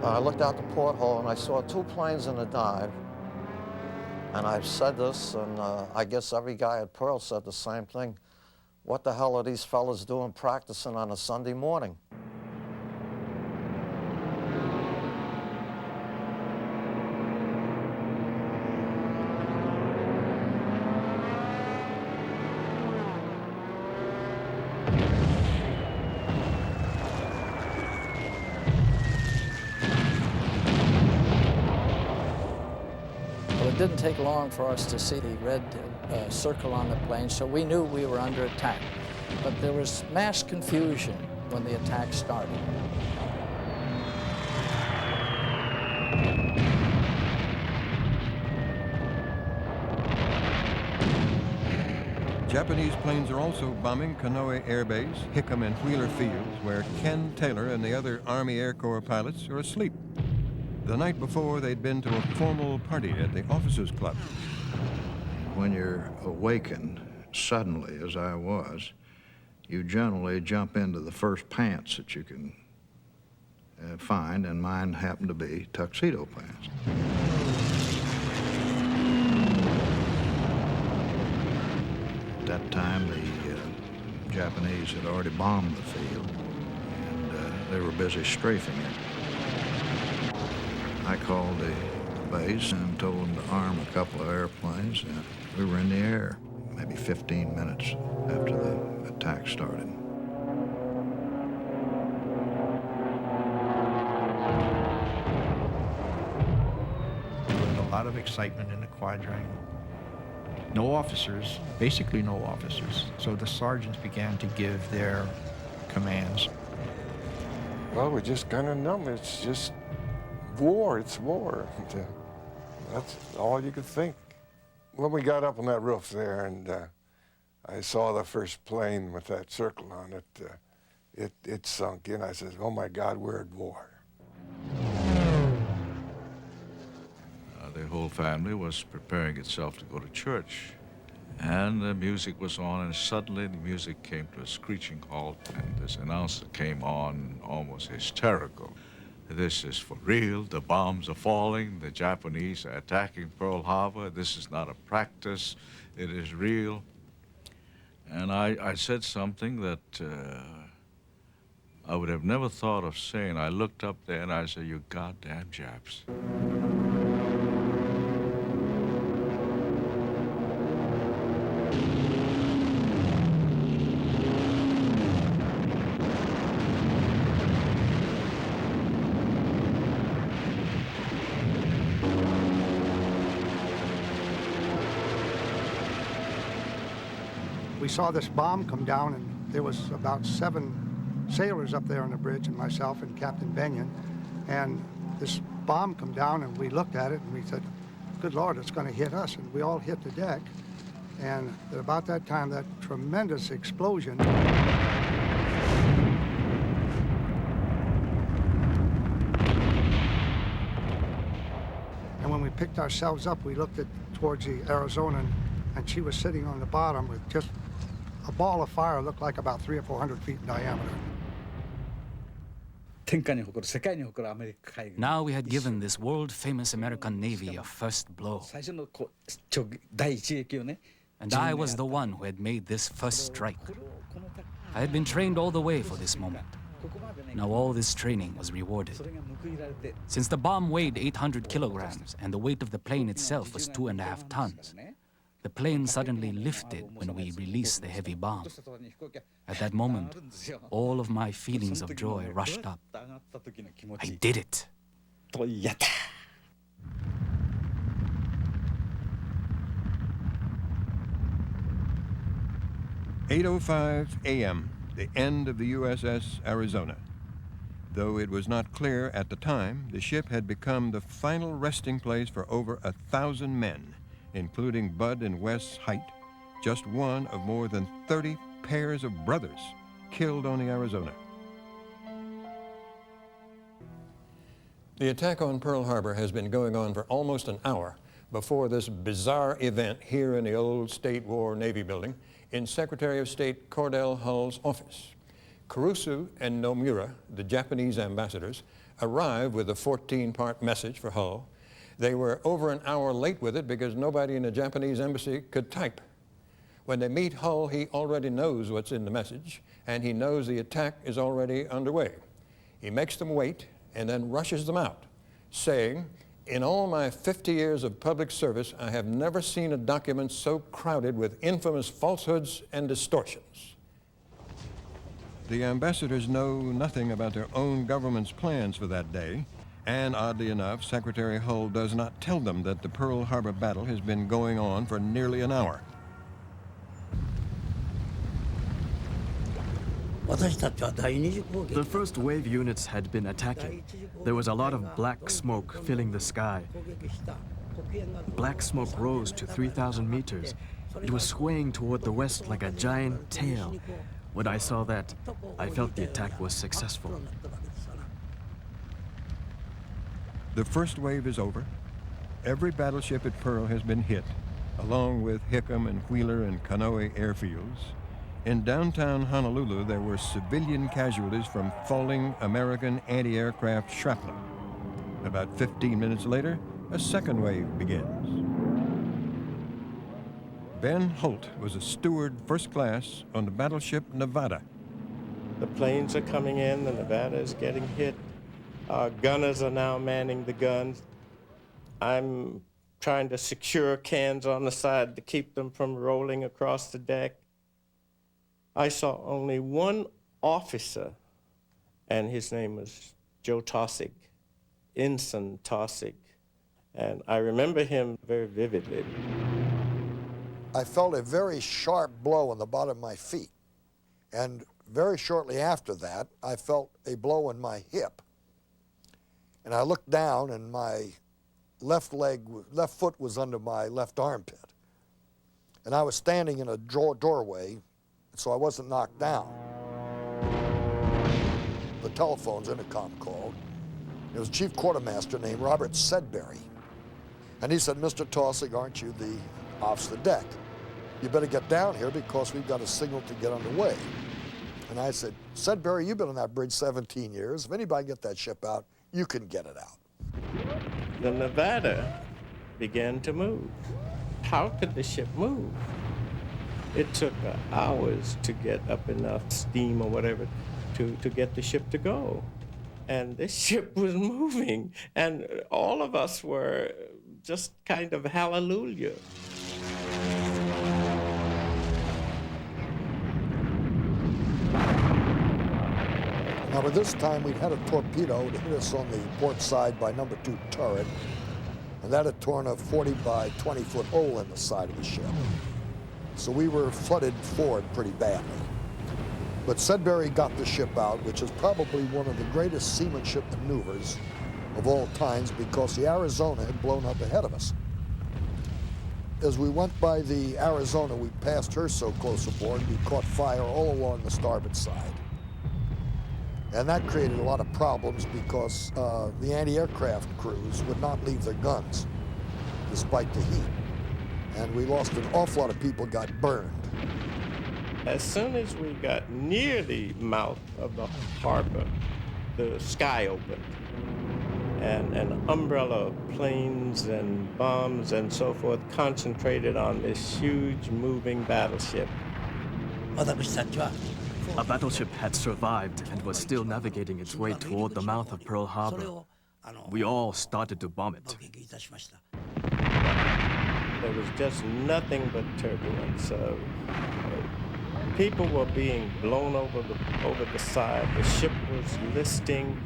I looked out the porthole and I saw 2 planes in a dive. And I've said this, and I guess every guy at Pearl said the same thing. What the hell are these fellas doing practicing on a Sunday morning? It didn't take long for us to see the red circle on the plane, so we knew we were under attack. But there was mass confusion when the attack started. Japanese planes are also bombing Kanoe Air Base, Hickam and Wheeler Fields, where Ken Taylor and the other Army Air Corps pilots are asleep. The night before, they'd been to a formal party at the Officers Club. When you're awakened suddenly, as I was, you generally jump into the first pants that you can find, and mine happened to be tuxedo pants. At that time, the Japanese had already bombed the field, and they were busy strafing it. I called the base and told them to arm a couple of airplanes, and we were in the air maybe 15 minutes after the attack started. There was a lot of excitement in the quadrangle. No officers, basically no officers. So the sergeants began to give their commands. Well, we're just kind of numb. It's just war, it's war. That's all you could think. When we got up on that roof there and I saw the first plane with that circle on it, it sunk in. I said, oh my God, we're at war. The whole family was preparing itself to go to church. And the music was on, and suddenly the music came to a screeching halt, and this announcer came on almost hysterical. This is for real, the bombs are falling, the Japanese are attacking Pearl Harbor, this is not a practice, it is real. And I said something that I would have never thought of saying. I looked up there and I said, "You goddamn Japs." We saw this bomb come down, and there was about 7 sailors up there on the bridge, and myself and Captain Benyon. And this bomb come down, and we looked at it, and we said, "Good Lord, it's going to hit us." And we all hit the deck. And at about that time, that tremendous explosion. And when we picked ourselves up, we looked towards the Arizona, and she was sitting on the bottom with just a ball of fire, looked like about 300 or 400 feet in diameter. Now we had given this world-famous American Navy a first blow. And I was the one who had made this first strike. I had been trained all the way for this moment. Now all this training was rewarded. Since the bomb weighed 800 kilograms and the weight of the plane itself was 2.5 tons, the plane suddenly lifted when we released the heavy bomb. At that moment, all of my feelings of joy rushed up. I did it. 8:05 a.m., the end of the USS Arizona. Though it was not clear at the time, the ship had become the final resting place for over 1,000 men, including Bud and Wes Height, just one of more than 30 pairs of brothers killed on the Arizona. The attack on Pearl Harbor has been going on for almost an hour before this bizarre event here in the old State War Navy building in Secretary of State Cordell Hull's office. Kurusu and Nomura, the Japanese ambassadors, arrived with a 14-part message for Hull. They were over an hour late with it because nobody in the Japanese embassy could type. When they meet Hull, he already knows what's in the message, and he knows the attack is already underway. He makes them wait and then rushes them out, saying, "In all my 50 years of public service, I have never seen a document so crowded with infamous falsehoods and distortions." The ambassadors know nothing about their own government's plans for that day, and oddly enough, Secretary Hull does not tell them that the Pearl Harbor battle has been going on for nearly an hour. The first wave units had been attacking. There was a lot of black smoke filling the sky. Black smoke rose to 3,000 meters. It was swaying toward the west like a giant tail. When I saw that, I felt the attack was successful. The first wave is over. Every battleship at Pearl has been hit, along with Hickam and Wheeler and Kaneohe airfields. In downtown Honolulu, there were civilian casualties from falling American anti-aircraft shrapnel. About 15 minutes later, a second wave begins. Ben Holt was a steward first class on the battleship Nevada. The planes are coming in, the Nevada is getting hit. Our gunners are now manning the guns. I'm trying to secure cans on the side to keep them from rolling across the deck. I saw only one officer, and his name was Joe Tossig, Ensign Tossig, and I remember him very vividly. I felt a very sharp blow on the bottom of my feet, and very shortly after that, I felt a blow in my hip. And I looked down, and my left foot was under my left armpit. And I was standing in a doorway, so I wasn't knocked down. The telephone's intercom called. It was a chief quartermaster named Robert Sedbury. And he said, "Mr. Tossig, aren't you the officer deck?" you better get down here because we've got a signal to get underway. And I said, Sudbury, you've been on that bridge 17 years. If anybody can get that ship out, you can get it out. The Nevada began to move. How could the ship move? It took hours to get up enough steam or whatever to get the ship to go. And this ship was moving, and all of us were just kind of hallelujah. Now, by this time, we'd had a torpedo to hit us on the port side by number 2 turret, and that had torn a 40 by 20-foot hole in the side of the ship. So we were flooded forward pretty badly. But Sudbury got the ship out, which is probably one of the greatest seamanship maneuvers of all times because the Arizona had blown up ahead of us. As we went by the Arizona, we passed her so close aboard, we caught fire all along the starboard side. And that created a lot of problems because the anti-aircraft crews would not leave their guns, despite the heat. And we lost an awful lot of people, got burned. As soon as we got near the mouth of the harbor, the sky opened. And an umbrella of planes and bombs and so forth concentrated on this huge moving battleship. A battleship had survived and was still navigating its way toward the mouth of Pearl Harbor. We all started to bomb it. There was just nothing but turbulence. People were being blown over the side. The ship was listing.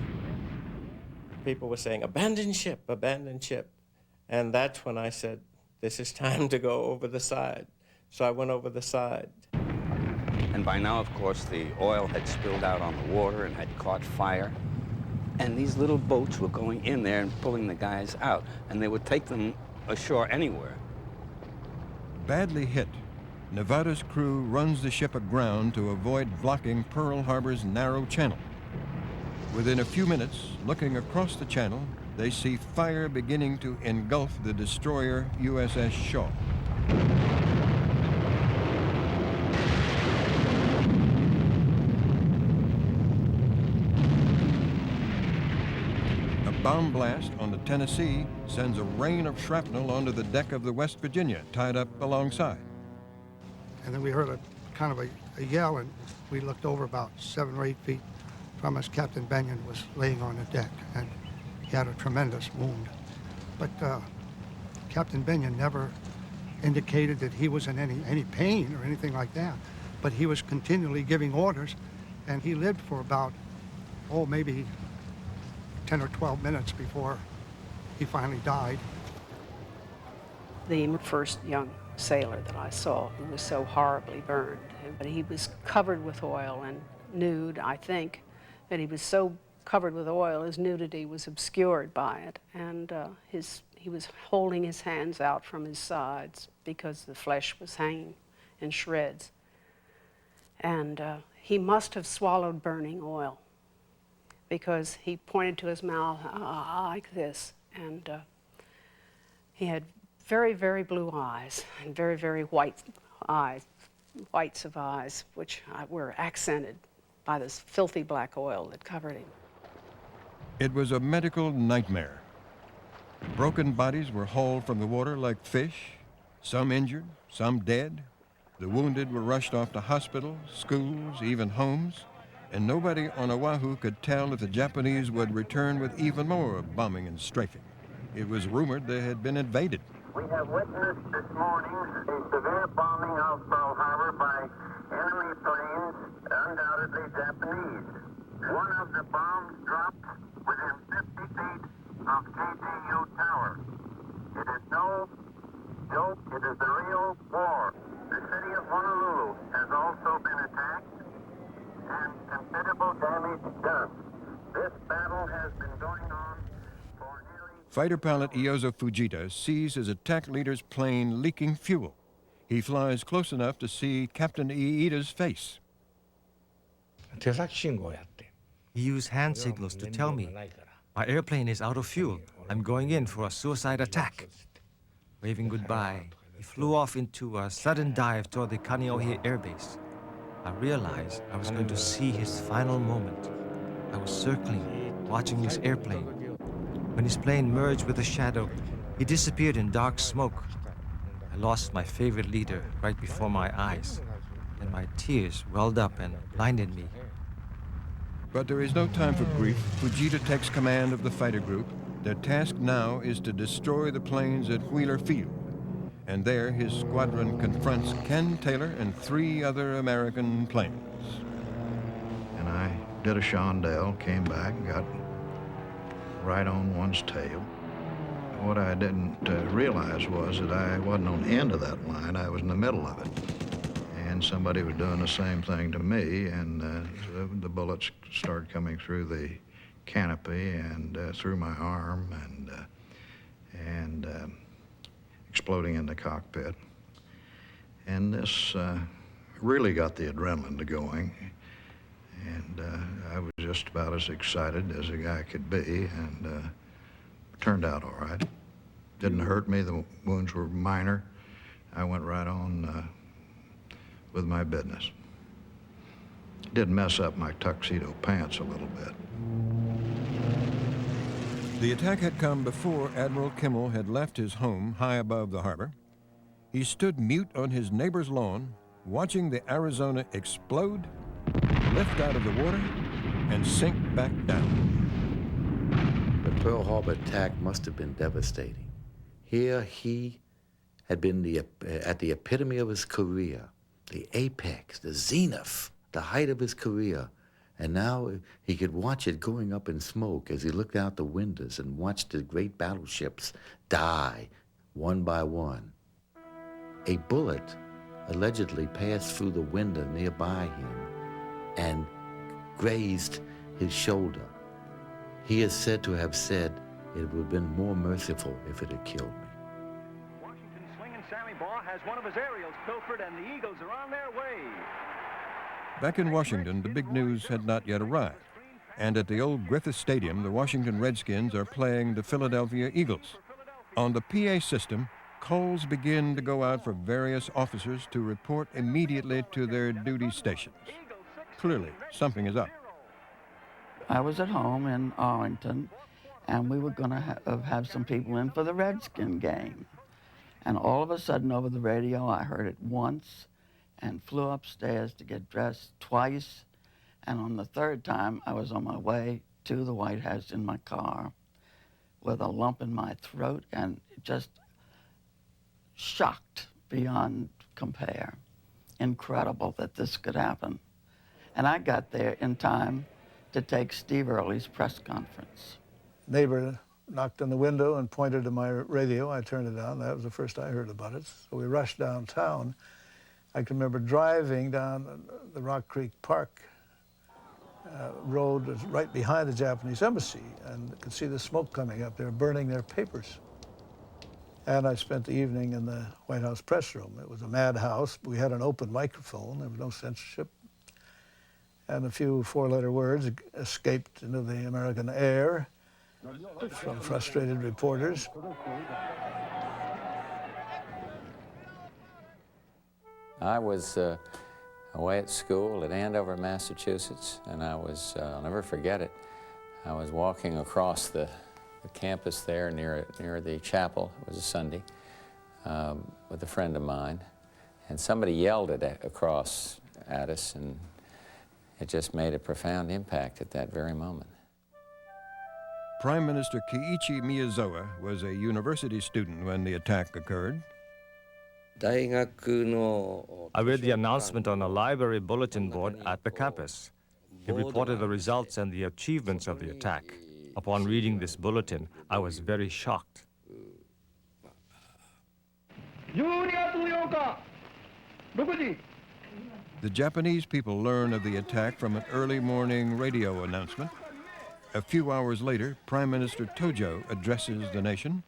People were saying, abandon ship, abandon ship. And that's when I said, this is time to go over the side. So I went over the side. And by now, of course, the oil had spilled out on the water and had caught fire. And these little boats were going in there and pulling the guys out. And they would take them ashore anywhere. Badly hit, Nevada's crew runs the ship aground to avoid blocking Pearl Harbor's narrow channel. Within a few minutes, looking across the channel, they see fire beginning to engulf the destroyer USS Shaw. A bomb blast on the Tennessee sends a rain of shrapnel onto the deck of the West Virginia, tied up alongside. And then we heard a kind of a yell, and we looked over about 7 or 8 feet from us. Captain Benyon was laying on the deck, and he had a tremendous wound. But Captain Benyon never indicated that he was in any pain or anything like that. But he was continually giving orders, and he lived for about, maybe 10 or 12 minutes before he finally died. The first young sailor that I saw who was so horribly burned, but he was covered with oil and nude, I think. And he was so covered with oil, his nudity was obscured by it. And he was holding his hands out from his sides because the flesh was hanging in shreds. And he must have swallowed burning oil because he pointed to his mouth like this. And he had very, very blue eyes and very, very white eyes, whites of eyes, which were accented by this filthy black oil that covered him. It was a medical nightmare. Broken bodies were hauled from the water like fish, some injured, some dead. The wounded were rushed off to hospitals, schools, even homes, and nobody on Oahu could tell if the Japanese would return with even more bombing and strafing. It was rumored they had been invaded. We have witnessed this morning a severe bombing of Pearl Harbor by enemy planes, undoubtedly Japanese. One of the bombs dropped within 50 feet of KTU Tower. It is no joke, it is the real war. The city of Honolulu has also been attacked and considerable damage done. This battle has been going on for nearly... Fighter pilot Iozo Fujita sees his attack leader's plane leaking fuel. He flies close enough to see Captain Iida's face. He used hand signals to tell me, my airplane is out of fuel. I'm going in for a suicide attack. Waving goodbye, He flew off into a sudden dive toward the Kaneohe Air Base. I realized I was going to see his final moment. I was circling, watching his airplane. When his plane merged with a shadow, he disappeared in dark smoke. I lost my favorite leader right before my eyes, and my tears welled up and blinded me. But there is no time for grief. Fujita takes command of the fighter group. Their task now is to destroy the planes at Wheeler Field. And there, his squadron confronts Ken Taylor and 3 other American planes. And I did a Shondell, came back, got right on one's tail. What I didn't realize was that I wasn't on the end of that line, I was in the middle of it. And somebody was doing the same thing to me, and the bullets started coming through the canopy and through my arm and exploding in the cockpit. And this really got the adrenaline going. And I was just about as excited as a guy could be, and turned out all right. Didn't hurt me, the wounds were minor. I went right on with my business. Did mess up my tuxedo pants a little bit. The attack had come before Admiral Kimmel had left his home high above the harbor. He stood mute on his neighbor's lawn, watching the Arizona explode, lift out of the water, and sink back down. The Pearl Harbor attack must have been devastating. Here he had been at the epitome of his career, the apex, the zenith, the height of his career. And now he could watch it going up in smoke as he looked out the windows and watched the great battleships die one by one. A bullet allegedly passed through the window nearby him and grazed his shoulder. He is said to have said, "It would have been more merciful if it had killed me." Washington's swinging Sammy Baugh has one of his aerials pilfered, and the Eagles are on their way. Back in Washington, the big news had not yet arrived. And at the old Griffith Stadium, the Washington Redskins are playing the Philadelphia Eagles. On the PA system, calls begin to go out for various officers to report immediately to their duty stations. Clearly, something is up. I was at home in Arlington, and we were going to have some people in for the Redskin game. And all of a sudden, over the radio, I heard it once and flew upstairs to get dressed twice. And on the 3rd time, I was on my way to the White House in my car with a lump in my throat and just shocked beyond compare. Incredible that this could happen. And I got there in time to take Steve Early's press conference. Neighbor knocked on the window and pointed to my radio. I turned it on. That was the first I heard about it. So we rushed downtown. I can remember driving down the Rock Creek Park road right behind the Japanese embassy and could see the smoke coming up. They were burning their papers. And I spent the evening in the White House press room. It was a madhouse. We had an open microphone. There was no censorship. And a few 4-letter words escaped into the American air from frustrated reporters. I was away at school at Andover, Massachusetts, and I'll never forget it. I was walking across the campus there near the chapel. It was a Sunday, with a friend of mine, and somebody yelled across at us, and it just made a profound impact at that very moment. Prime Minister Kiichi Miyazawa was a university student when the attack occurred. I read the announcement on a library bulletin board at the campus. It reported the results and the achievements of the attack. Upon reading this bulletin, I was very shocked. The Japanese people learn of the attack from an early morning radio announcement. A few hours later, Prime Minister Tojo addresses the nation.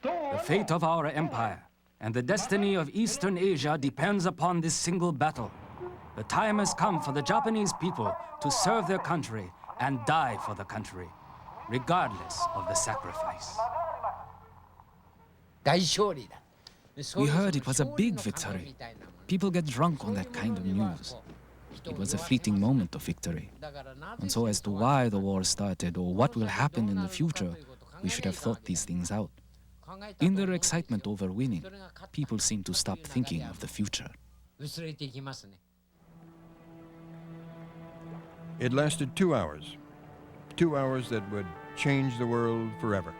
The fate of our empire and the destiny of Eastern Asia depends upon this single battle. The time has come for the Japanese people to serve their country and die for the country, regardless of the sacrifice. We heard it was a big victory. People get drunk on that kind of news. It was a fleeting moment of victory. And so as to why the war started or what will happen in the future, we should have thought these things out. In their excitement over winning, people seem to stop thinking of the future. It lasted 2 hours. 2 hours that would change the world forever.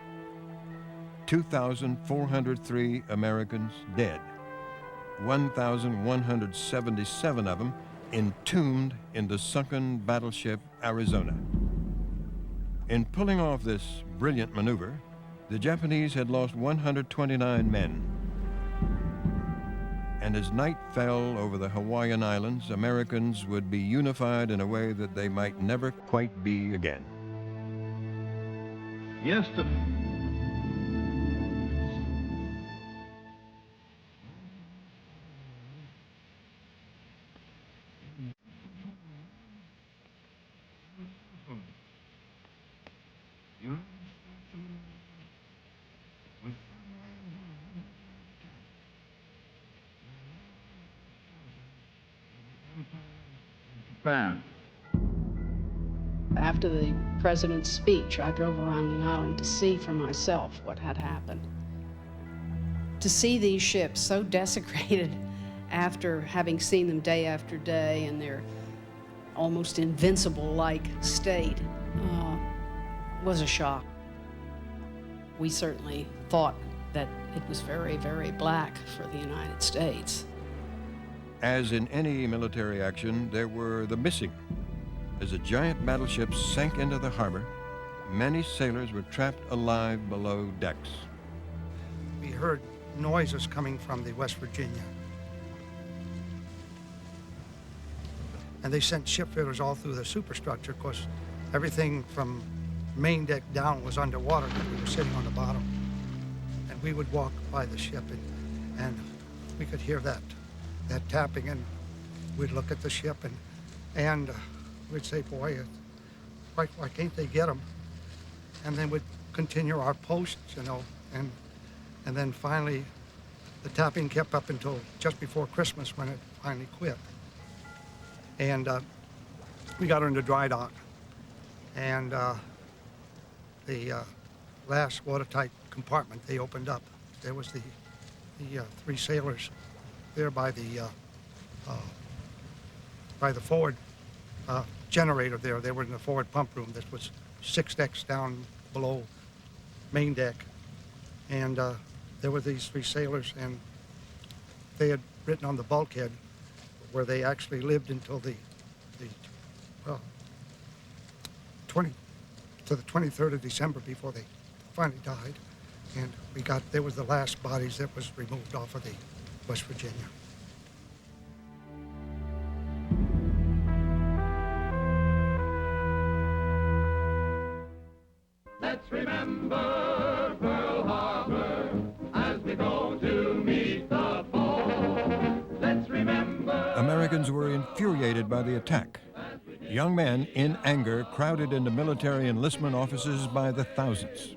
2,403 Americans dead. 1,177 of them entombed in the sunken battleship Arizona. In pulling off this brilliant maneuver, the Japanese had lost 129 men. And as night fell over the Hawaiian Islands, Americans would be unified in a way that they might never quite be again. Yesterday. Bam. After the president's speech, I drove around the island to see for myself what had happened. To see these ships so desecrated after having seen them day after day in their almost invincible-like state was a shock. We certainly thought that it was very, very black for the United States. As in any military action, there were the missing. As a giant battleship sank into the harbor, many sailors were trapped alive below decks. We heard noises coming from the West Virginia. And they sent shipbuilders all through the superstructure because everything from main deck down was underwater because we were sitting on the bottom. And we would walk by the ship and we could hear that tapping, and we'd look at the ship and we'd say, boy, why can't they get them? And then we'd continue our posts, you know, and then finally the tapping kept up until just before Christmas when it finally quit. And we got her into dry dock, and the last watertight compartment they opened up, there was the three sailors there by the forward generator there. They were in the forward pump room that was 6 decks down below main deck. And there were these three sailors, and they had written on the bulkhead where they actually lived until the 23rd of December before they finally died. And there was the last bodies that was removed off of the West Virginia. Let's remember Pearl Harbor as we go to meet the foe. Let's remember. Americans were infuriated by the attack. Young men, in anger, crowded into military enlistment offices by the thousands.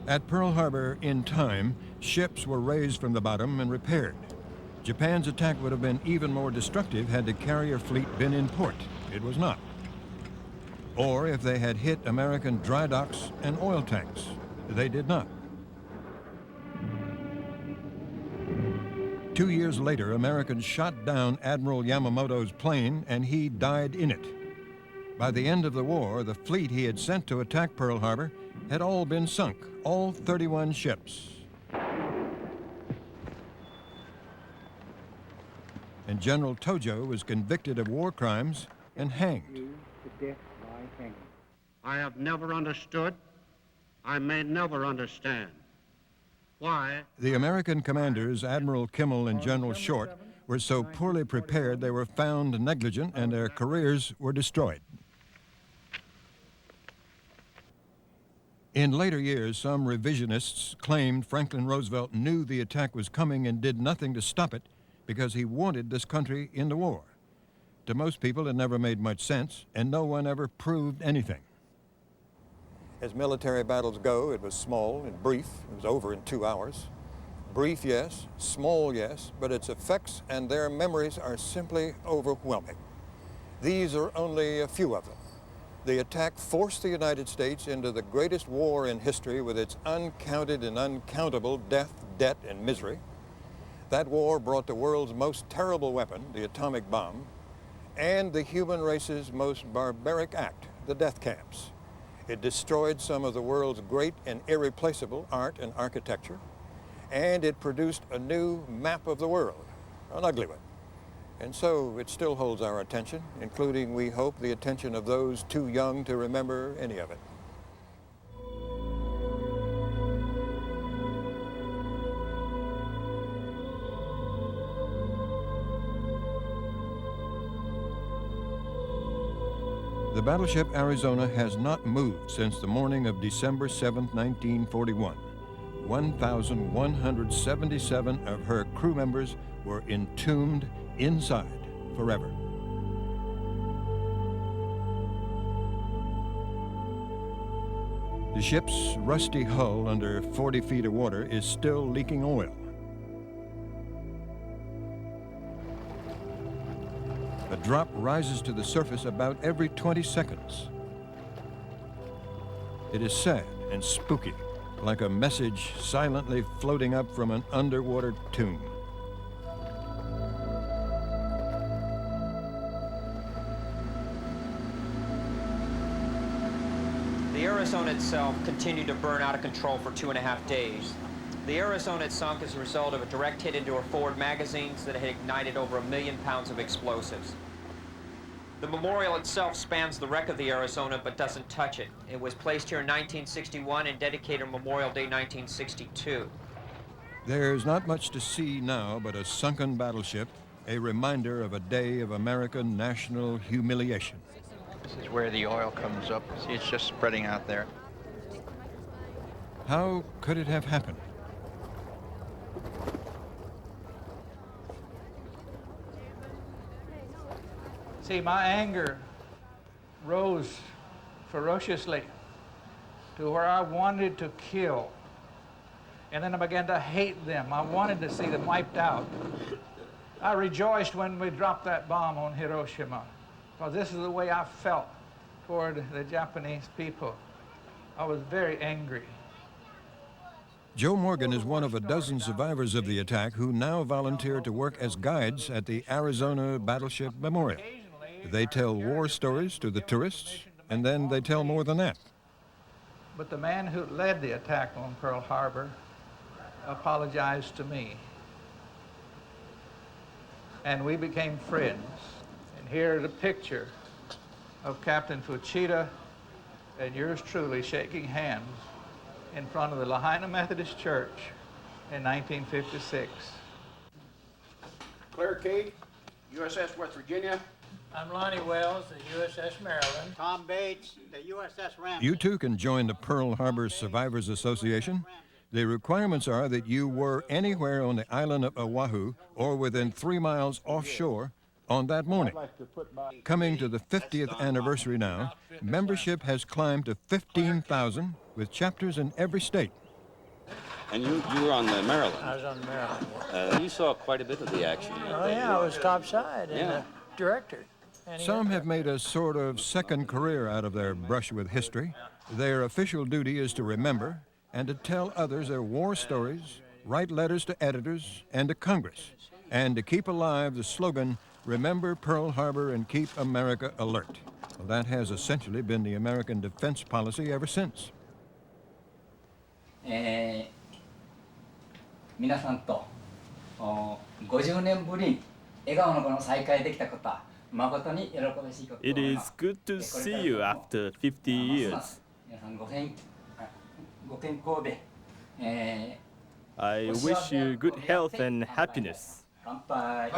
At Pearl Harbor, in time, ships were raised from the bottom and repaired. Japan's attack would have been even more destructive had the carrier fleet been in port. It was not. Or if they had hit American dry docks and oil tanks. They did not. 2 years later, Americans shot down Admiral Yamamoto's plane, and he died in it. By the end of the war, the fleet he had sent to attack Pearl Harbor had all been sunk, all 31 ships. And General Tojo was convicted of war crimes and hanged. I have never understood. I may never understand. Why? The American commanders, Admiral Kimmel and General Short, were so poorly prepared they were found negligent and their careers were destroyed. In later years, some revisionists claimed Franklin Roosevelt knew the attack was coming and did nothing to stop it because he wanted this country in the war. To most people, it never made much sense, and no one ever proved anything. As military battles go, it was small and brief. It was over in 2 hours. Brief, yes. Small, yes. But its effects and their memories are simply overwhelming. These are only a few of them. The attack forced the United States into the greatest war in history with its uncounted and uncountable death, debt, and misery. That war brought the world's most terrible weapon, the atomic bomb, and the human race's most barbaric act, the death camps. It destroyed some of the world's great and irreplaceable art and architecture, and it produced a new map of the world, an ugly one. And so it still holds our attention, including, we hope, the attention of those too young to remember any of it. The battleship Arizona has not moved since the morning of December 7, 1941. 1,177 of her crew members were entombed inside forever. The ship's rusty hull under 40 feet of water is still leaking oil. A drop rises to the surface about every 20 seconds. It is sad and spooky, like a message silently floating up from an underwater tomb. The Arizona itself continued to burn out of control for 2.5 days. The Arizona had sunk as a result of a direct hit into her forward magazines that had ignited over 1 million pounds of explosives. The memorial itself spans the wreck of the Arizona but doesn't touch it. It was placed here in 1961 and dedicated on Memorial Day 1962. There's not much to see now but a sunken battleship, a reminder of a day of American national humiliation. This is where the oil comes up. See, it's just spreading out there. How could it have happened? See, my anger rose ferociously to where I wanted to kill. And then I began to hate them. I wanted to see them wiped out. I rejoiced when we dropped that bomb on Hiroshima, because this is the way I felt toward the Japanese people. I was very angry. Joe Morgan is one of a dozen survivors of the attack who now volunteer to work as guides at the Arizona Battleship Memorial. They tell war stories to the tourists, and then they tell more than that. But the man who led the attack on Pearl Harbor apologized to me. And we became friends. And here is a picture of Captain Fuchida and yours truly shaking hands in front of the Lahaina Methodist Church in 1956. Claire Key, USS West Virginia. I'm Lonnie Wells, the USS Maryland. Tom Bates, the USS Ramsey. You too can join the Pearl Harbor Survivors Association. The requirements are that you were anywhere on the island of Oahu or within 3 miles offshore on that morning. Coming to the 50th anniversary now, membership has climbed to 15,000 with chapters in every state. And you were on the Maryland. I was on the Maryland. You saw quite a bit of the action. Oh yeah, I was topside and the director. Some have made a sort of second career out of their brush with history. Their official duty is to remember and to tell others their war stories, write letters to editors and to Congress, and to keep alive the slogan, "Remember Pearl Harbor and keep America alert." Well, that has essentially been the American defense policy ever since. 皆さんと50年ぶりに笑顔のこの再会できたことは誠に喜ばしいこと。 It is good to see you after 50 years. 皆さんご健康で。I wish you good health and happiness. 乾杯。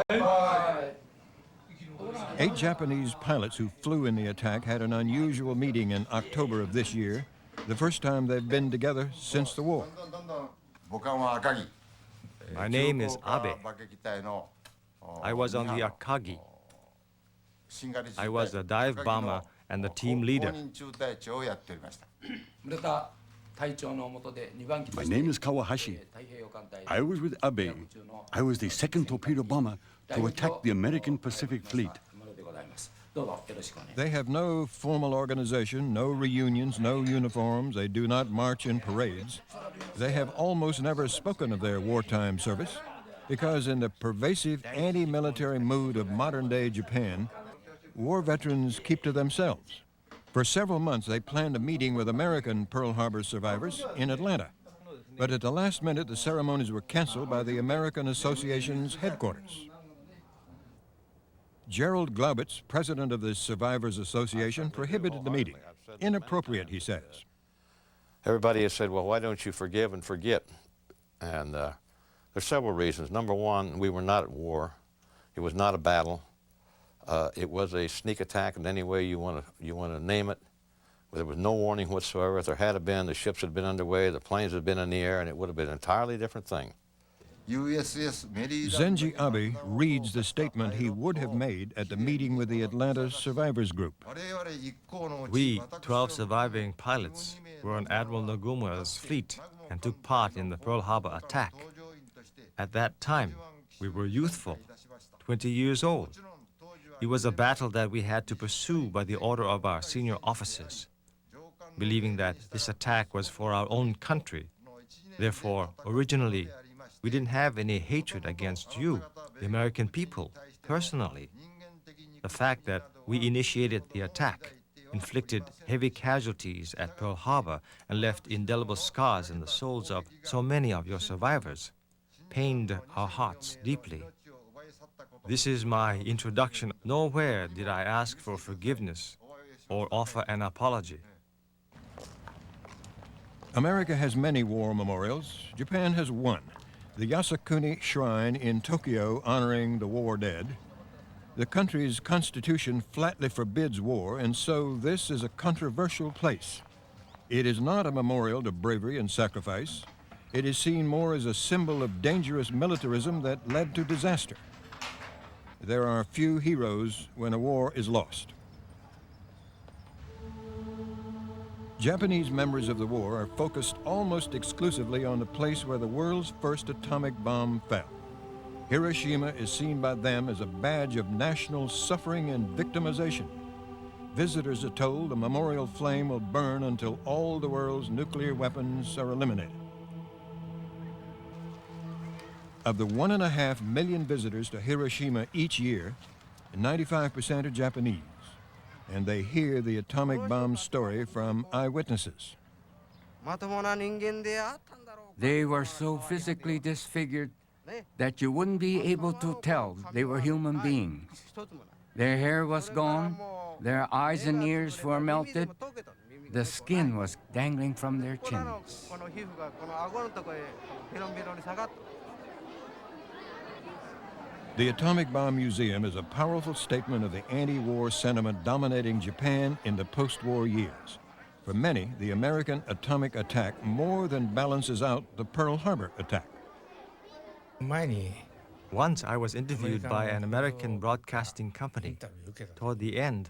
8 Japanese pilots who flew in the attack had an unusual meeting in October of this year, the first time they've been together since the war. My name is Abe. I was on the Akagi. I was a dive bomber and the team leader. My name is Kawahashi. I was with Abe. I was the second torpedo bomber to attack the American Pacific Fleet. They have no formal organization, no reunions, no uniforms. They do not march in parades. They have almost never spoken of their wartime service because in the pervasive anti-military mood of modern-day Japan, war veterans keep to themselves. For several months, they planned a meeting with American Pearl Harbor survivors in Atlanta. But at the last minute, the ceremonies were canceled by the American Association's headquarters. Gerald Glaubitz, president of the Survivors Association, prohibited the meeting. Inappropriate, he says. Everybody has said, well, why don't you forgive and forget? And there's several reasons. Number one, we were not at war. It was not a battle. It was a sneak attack in any way you want to name it. There was no warning whatsoever. If there had been, the ships had been underway, the planes had been in the air, and it would have been an entirely different thing. Zenji Abe reads the statement he would have made at the meeting with the Atlanta Survivors Group. We, 12 surviving pilots, were on Admiral Nagumo's fleet and took part in the Pearl Harbor attack. At that time, we were youthful, 20 years old. It was a battle that we had to pursue by the order of our senior officers, believing that this attack was for our own country. Therefore, originally, we didn't have any hatred against you, the American people, personally. The fact that we initiated the attack, inflicted heavy casualties at Pearl Harbor, and left indelible scars in the souls of so many of your survivors, pained our hearts deeply. This is my introduction. Nowhere did I ask for forgiveness or offer an apology. America has many war memorials. Japan has one. The Yasukuni Shrine in Tokyo honoring the war dead. The country's constitution flatly forbids war, and so this is a controversial place. It is not a memorial to bravery and sacrifice. It is seen more as a symbol of dangerous militarism that led to disaster. There are few heroes when a war is lost. Japanese memories of the war are focused almost exclusively on the place where the world's first atomic bomb fell. Hiroshima is seen by them as a badge of national suffering and victimization. Visitors are told the memorial flame will burn until all the world's nuclear weapons are eliminated. Of the 1.5 million visitors to Hiroshima each year, 95% are Japanese, and they hear the atomic bomb story from eyewitnesses. They were so physically disfigured that you wouldn't be able to tell they were human beings. Their hair was gone, their eyes and ears were melted, the skin was dangling from their chins. The Atomic Bomb Museum is a powerful statement of the anti-war sentiment dominating Japan in the post-war years. For many, the American atomic attack more than balances out the Pearl Harbor attack. Once I was interviewed by an American broadcasting company. Toward the end,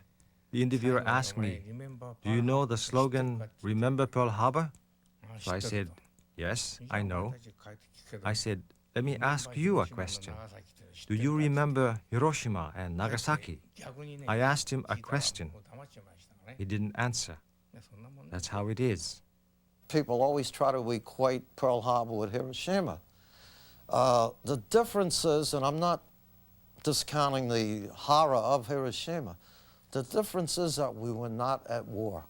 the interviewer asked me, "Do you know the slogan, 'Remember Pearl Harbor'?" So I said, "Yes, I know." I said, "Let me ask you a question. Do you remember Hiroshima and Nagasaki?" I asked him a question. He didn't answer. That's how it is. People always try to equate Pearl Harbor with Hiroshima. The difference is, and I'm not discounting the horror of Hiroshima, the difference is that we were not at war.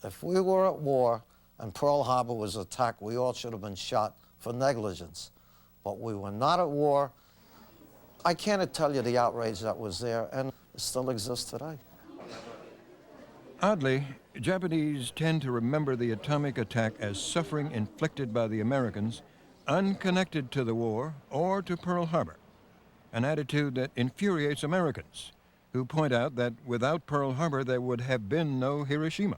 If we were at war and Pearl Harbor was attacked, we all should have been shot for negligence. But we were not at war. I can't tell you the outrage that was there, and it still exists today. Oddly, Japanese tend to remember the atomic attack as suffering inflicted by the Americans, unconnected to the war or to Pearl Harbor, an attitude that infuriates Americans, who point out that without Pearl Harbor there would have been no Hiroshima.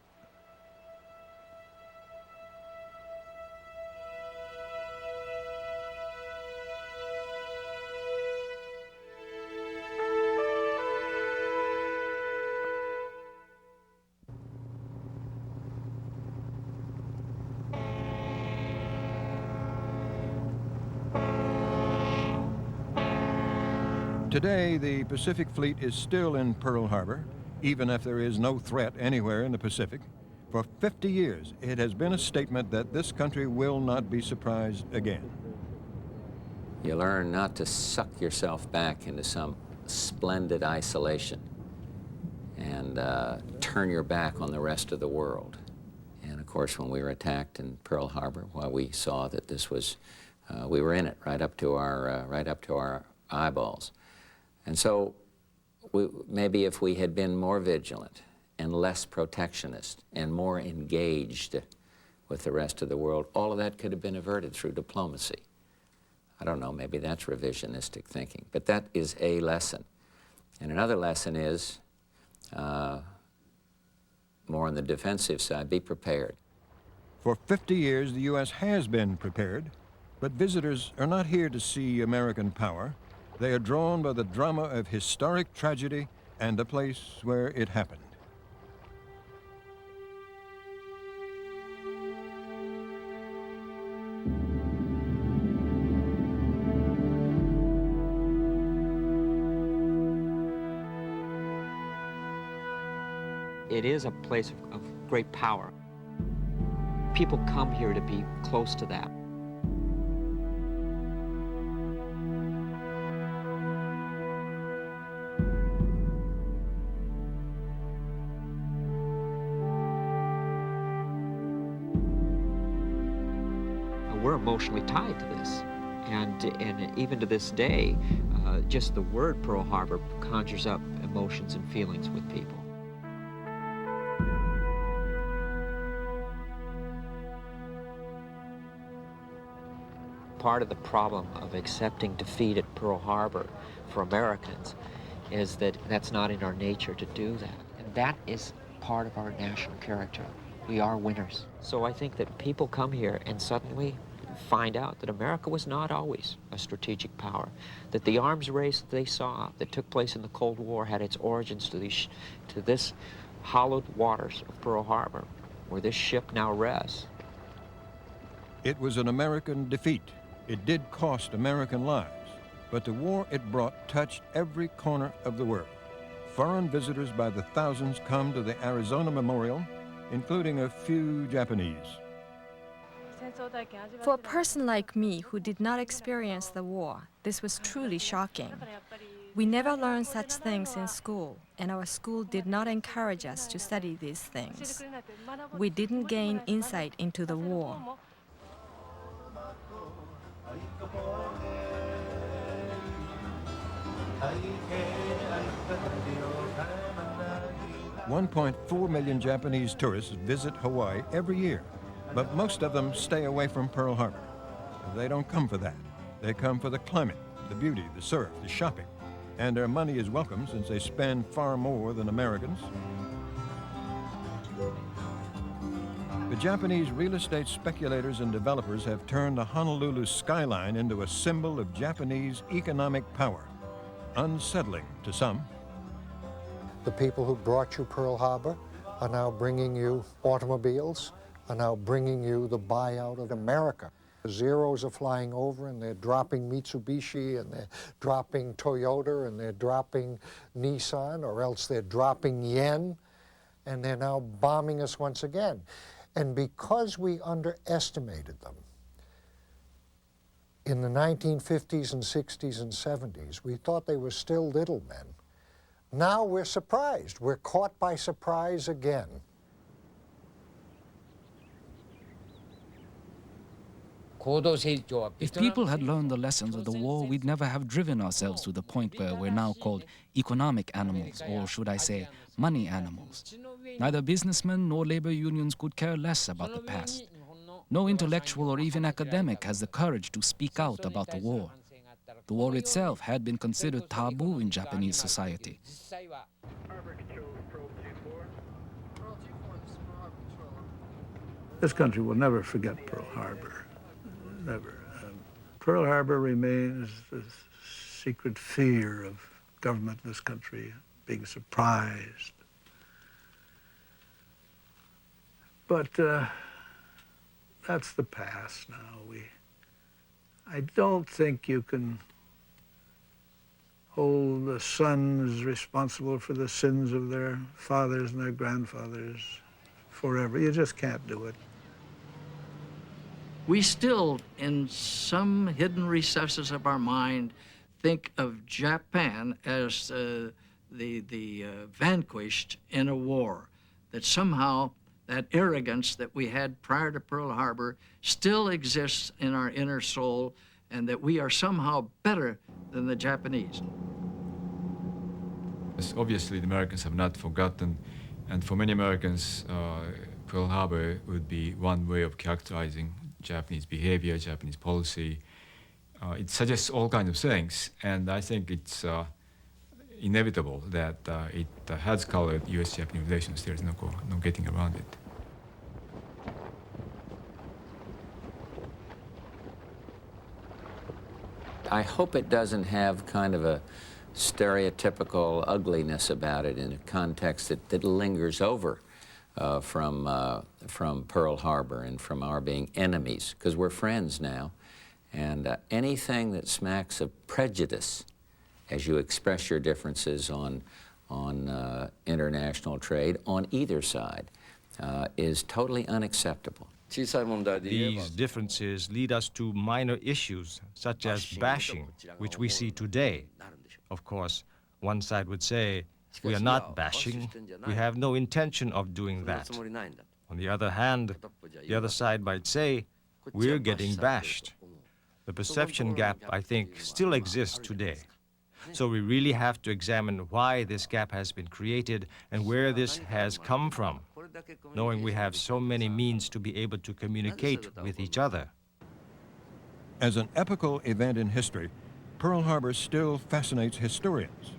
Today, the Pacific Fleet is still in Pearl Harbor, even if there is no threat anywhere in the Pacific. For 50 years, it has been a statement that this country will not be surprised again. You learn not to suck yourself back into some splendid isolation and turn your back on the rest of the world. And of course, when we were attacked in Pearl Harbor, well, we saw that this was, we were in it right up to our eyeballs. And so maybe if we had been more vigilant and less protectionist and more engaged with the rest of the world, all of that could have been averted through diplomacy. I don't know, maybe that's revisionistic thinking, but that is a lesson. And another lesson is, more on the defensive side, be prepared. For 50 years, the U.S. has been prepared, but visitors are not here to see American power. They are drawn by the drama of historic tragedy and the place where it happened. It is a place of great power. People come here to be close to that. We're emotionally tied to this. And even to this day, just the word Pearl Harbor conjures up emotions and feelings with people. Part of the problem of accepting defeat at Pearl Harbor for Americans is that that's not in our nature to do that. And that is part of our national character. We are winners. So I think that people come here and suddenly find out that America was not always a strategic power, that the arms race that they saw that took place in the Cold War had its origins to this hollowed waters of Pearl Harbor, where this ship now rests. It was an American defeat. It did cost American lives, but the war it brought touched every corner of the world. Foreign visitors by the thousands come to the Arizona Memorial, including a few Japanese. For a person like me who did not experience the war, this was truly shocking. We never learned such things in school, and our school did not encourage us to study these things. We didn't gain insight into the war. 1.4 million Japanese tourists visit Hawaii every year, but most of them stay away from Pearl Harbor. They don't come for that. They come for the climate, the beauty, the surf, the shopping, and their money is welcome since they spend far more than Americans. The Japanese real estate speculators and developers have turned the Honolulu skyline into a symbol of Japanese economic power, unsettling to some. The people who brought you Pearl Harbor are now bringing you automobiles, are now bringing you the buyout of America. The Zeros are flying over and they're dropping Mitsubishi and they're dropping Toyota and they're dropping Nissan, or else they're dropping yen, and they're now bombing us once again. And because we underestimated them in the 1950s and 60s and 70s, we thought they were still little men. Now we're surprised. We're caught by surprise again. If people had learned the lessons of the war, we'd never have driven ourselves to the point where we're now called economic animals, or should I say, money animals. Neither businessmen nor labor unions could care less about the past. No intellectual or even academic has the courage to speak out about the war. The war itself had been considered taboo in Japanese society. This country will never forget Pearl Harbor, never. Pearl Harbor remains the secret fear of government in this country, being surprised. But that's the past now. I don't think you can the son is responsible for the sins of their fathers and their grandfathers forever. You just can't do it. We still, in some hidden recesses of our mind, think of Japan as the vanquished in a war, that somehow that arrogance that we had prior to Pearl Harbor still exists in our inner soul, and that we are somehow better than the Japanese. Obviously, the Americans have not forgotten, and for many Americans, Pearl Harbor would be one way of characterizing Japanese behavior, Japanese policy. It suggests all kinds of things, and I think it's inevitable that it has colored U.S.-Japanese relations. There's no getting around it. I hope it doesn't have kind of a stereotypical ugliness about it in a context that lingers over from Pearl Harbor and from our being enemies, because we're friends now. And anything that smacks of prejudice as you express your differences on international trade on either side is totally unacceptable. These differences lead us to minor issues, such as bashing, which we see today. Of course, one side would say, we are not bashing, we have no intention of doing that. On the other hand, the other side might say, we're getting bashed. The perception gap, I think, still exists today. So we really have to examine why this gap has been created and where this has come from, knowing we have so many means to be able to communicate with each other. As an epical event in history, Pearl Harbor still fascinates historians.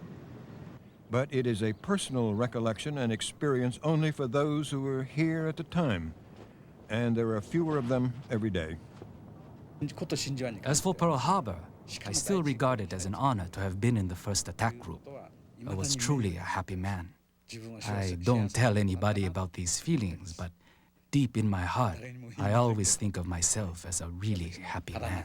But it is a personal recollection and experience only for those who were here at the time, and there are fewer of them every day. As for Pearl Harbor, I still regard it as an honor to have been in the first attack group. I was truly a happy man. I don't tell anybody about these feelings, but deep in my heart, I always think of myself as a really happy man.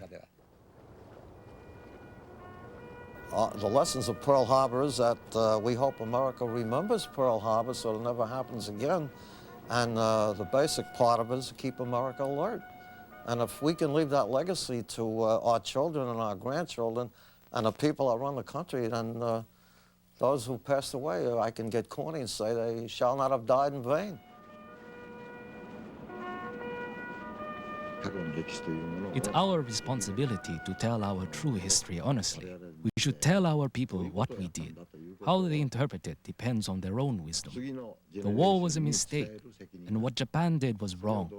The lessons of Pearl Harbor is that we hope America remembers Pearl Harbor so it never happens again. And the basic part of it is to keep America alert. And if we can leave that legacy to our children and our grandchildren and the people that run the country, then those who passed away, I can get corny and say they shall not have died in vain. It's our responsibility to tell our true history honestly. We should tell our people what we did. How they interpret it depends on their own wisdom. The war was a mistake, and what Japan did was wrong.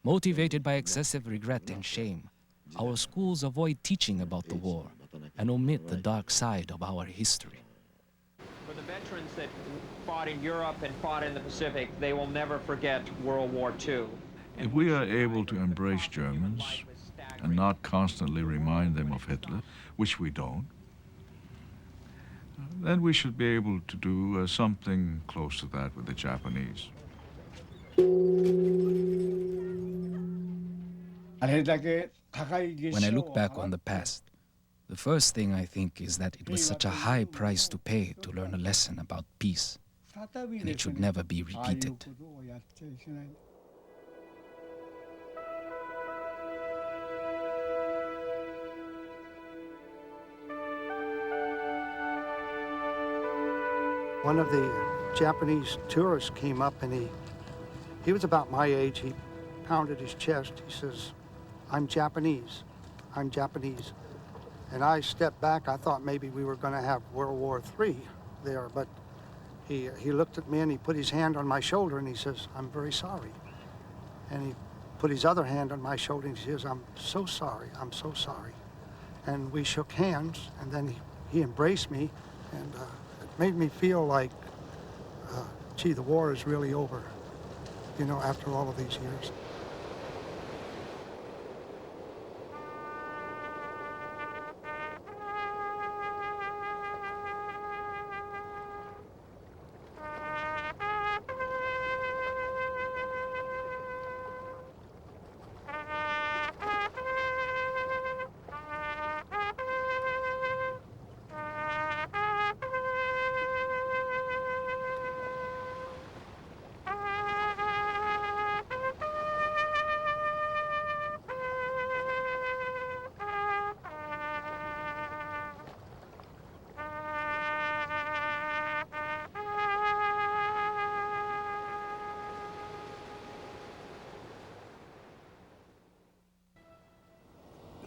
Motivated by excessive regret and shame, our schools avoid teaching about the war and omit the dark side of our history. For the veterans that fought in Europe and fought in the Pacific, they will never forget World War II. If we are able to embrace Germans and not constantly remind them of Hitler, which we don't, then we should be able to do something close to that with the Japanese. When I look back on the past, the first thing I think is that it was such a high price to pay to learn a lesson about peace, and it should never be repeated. One of the Japanese tourists came up and he was about my age. He pounded his chest. He says, "I'm Japanese. I'm Japanese." And I stepped back. I thought maybe we were going to have World War III there, but he looked at me and he put his hand on my shoulder and he says, "I'm very sorry." And he put his other hand on my shoulder and he says, "I'm so sorry. I'm so sorry." And we shook hands, and then he embraced me, and it made me feel like, gee, the war is really over, you know, after all of these years.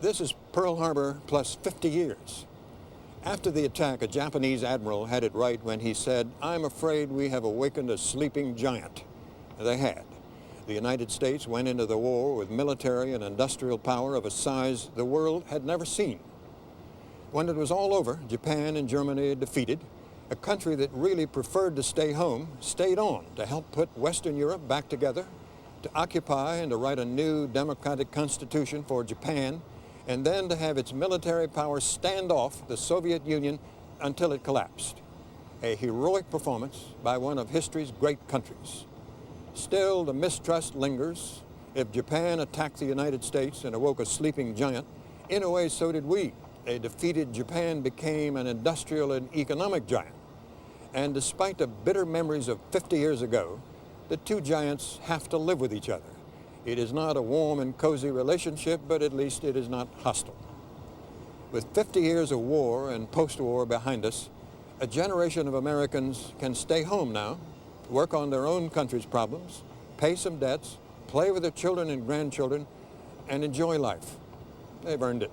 This is Pearl Harbor plus 50 years. After the attack, a Japanese admiral had it right when he said, "I'm afraid we have awakened a sleeping giant." They had. The United States went into the war with military and industrial power of a size the world had never seen. When it was all over, Japan and Germany defeated. A country that really preferred to stay home stayed on to help put Western Europe back together, to occupy and to write a new democratic constitution for Japan, and then to have its military power stand off the Soviet Union until it collapsed. A heroic performance by one of history's great countries. Still, the mistrust lingers. If Japan attacked the United States and awoke a sleeping giant, in a way so did we. A defeated Japan became an industrial and economic giant. And despite the bitter memories of 50 years ago, the two giants have to live with each other. It is not a warm and cozy relationship, but at least it is not hostile. With 50 years of war and post-war behind us, a generation of Americans can stay home now, work on their own country's problems, pay some debts, play with their children and grandchildren, and enjoy life. They've earned it.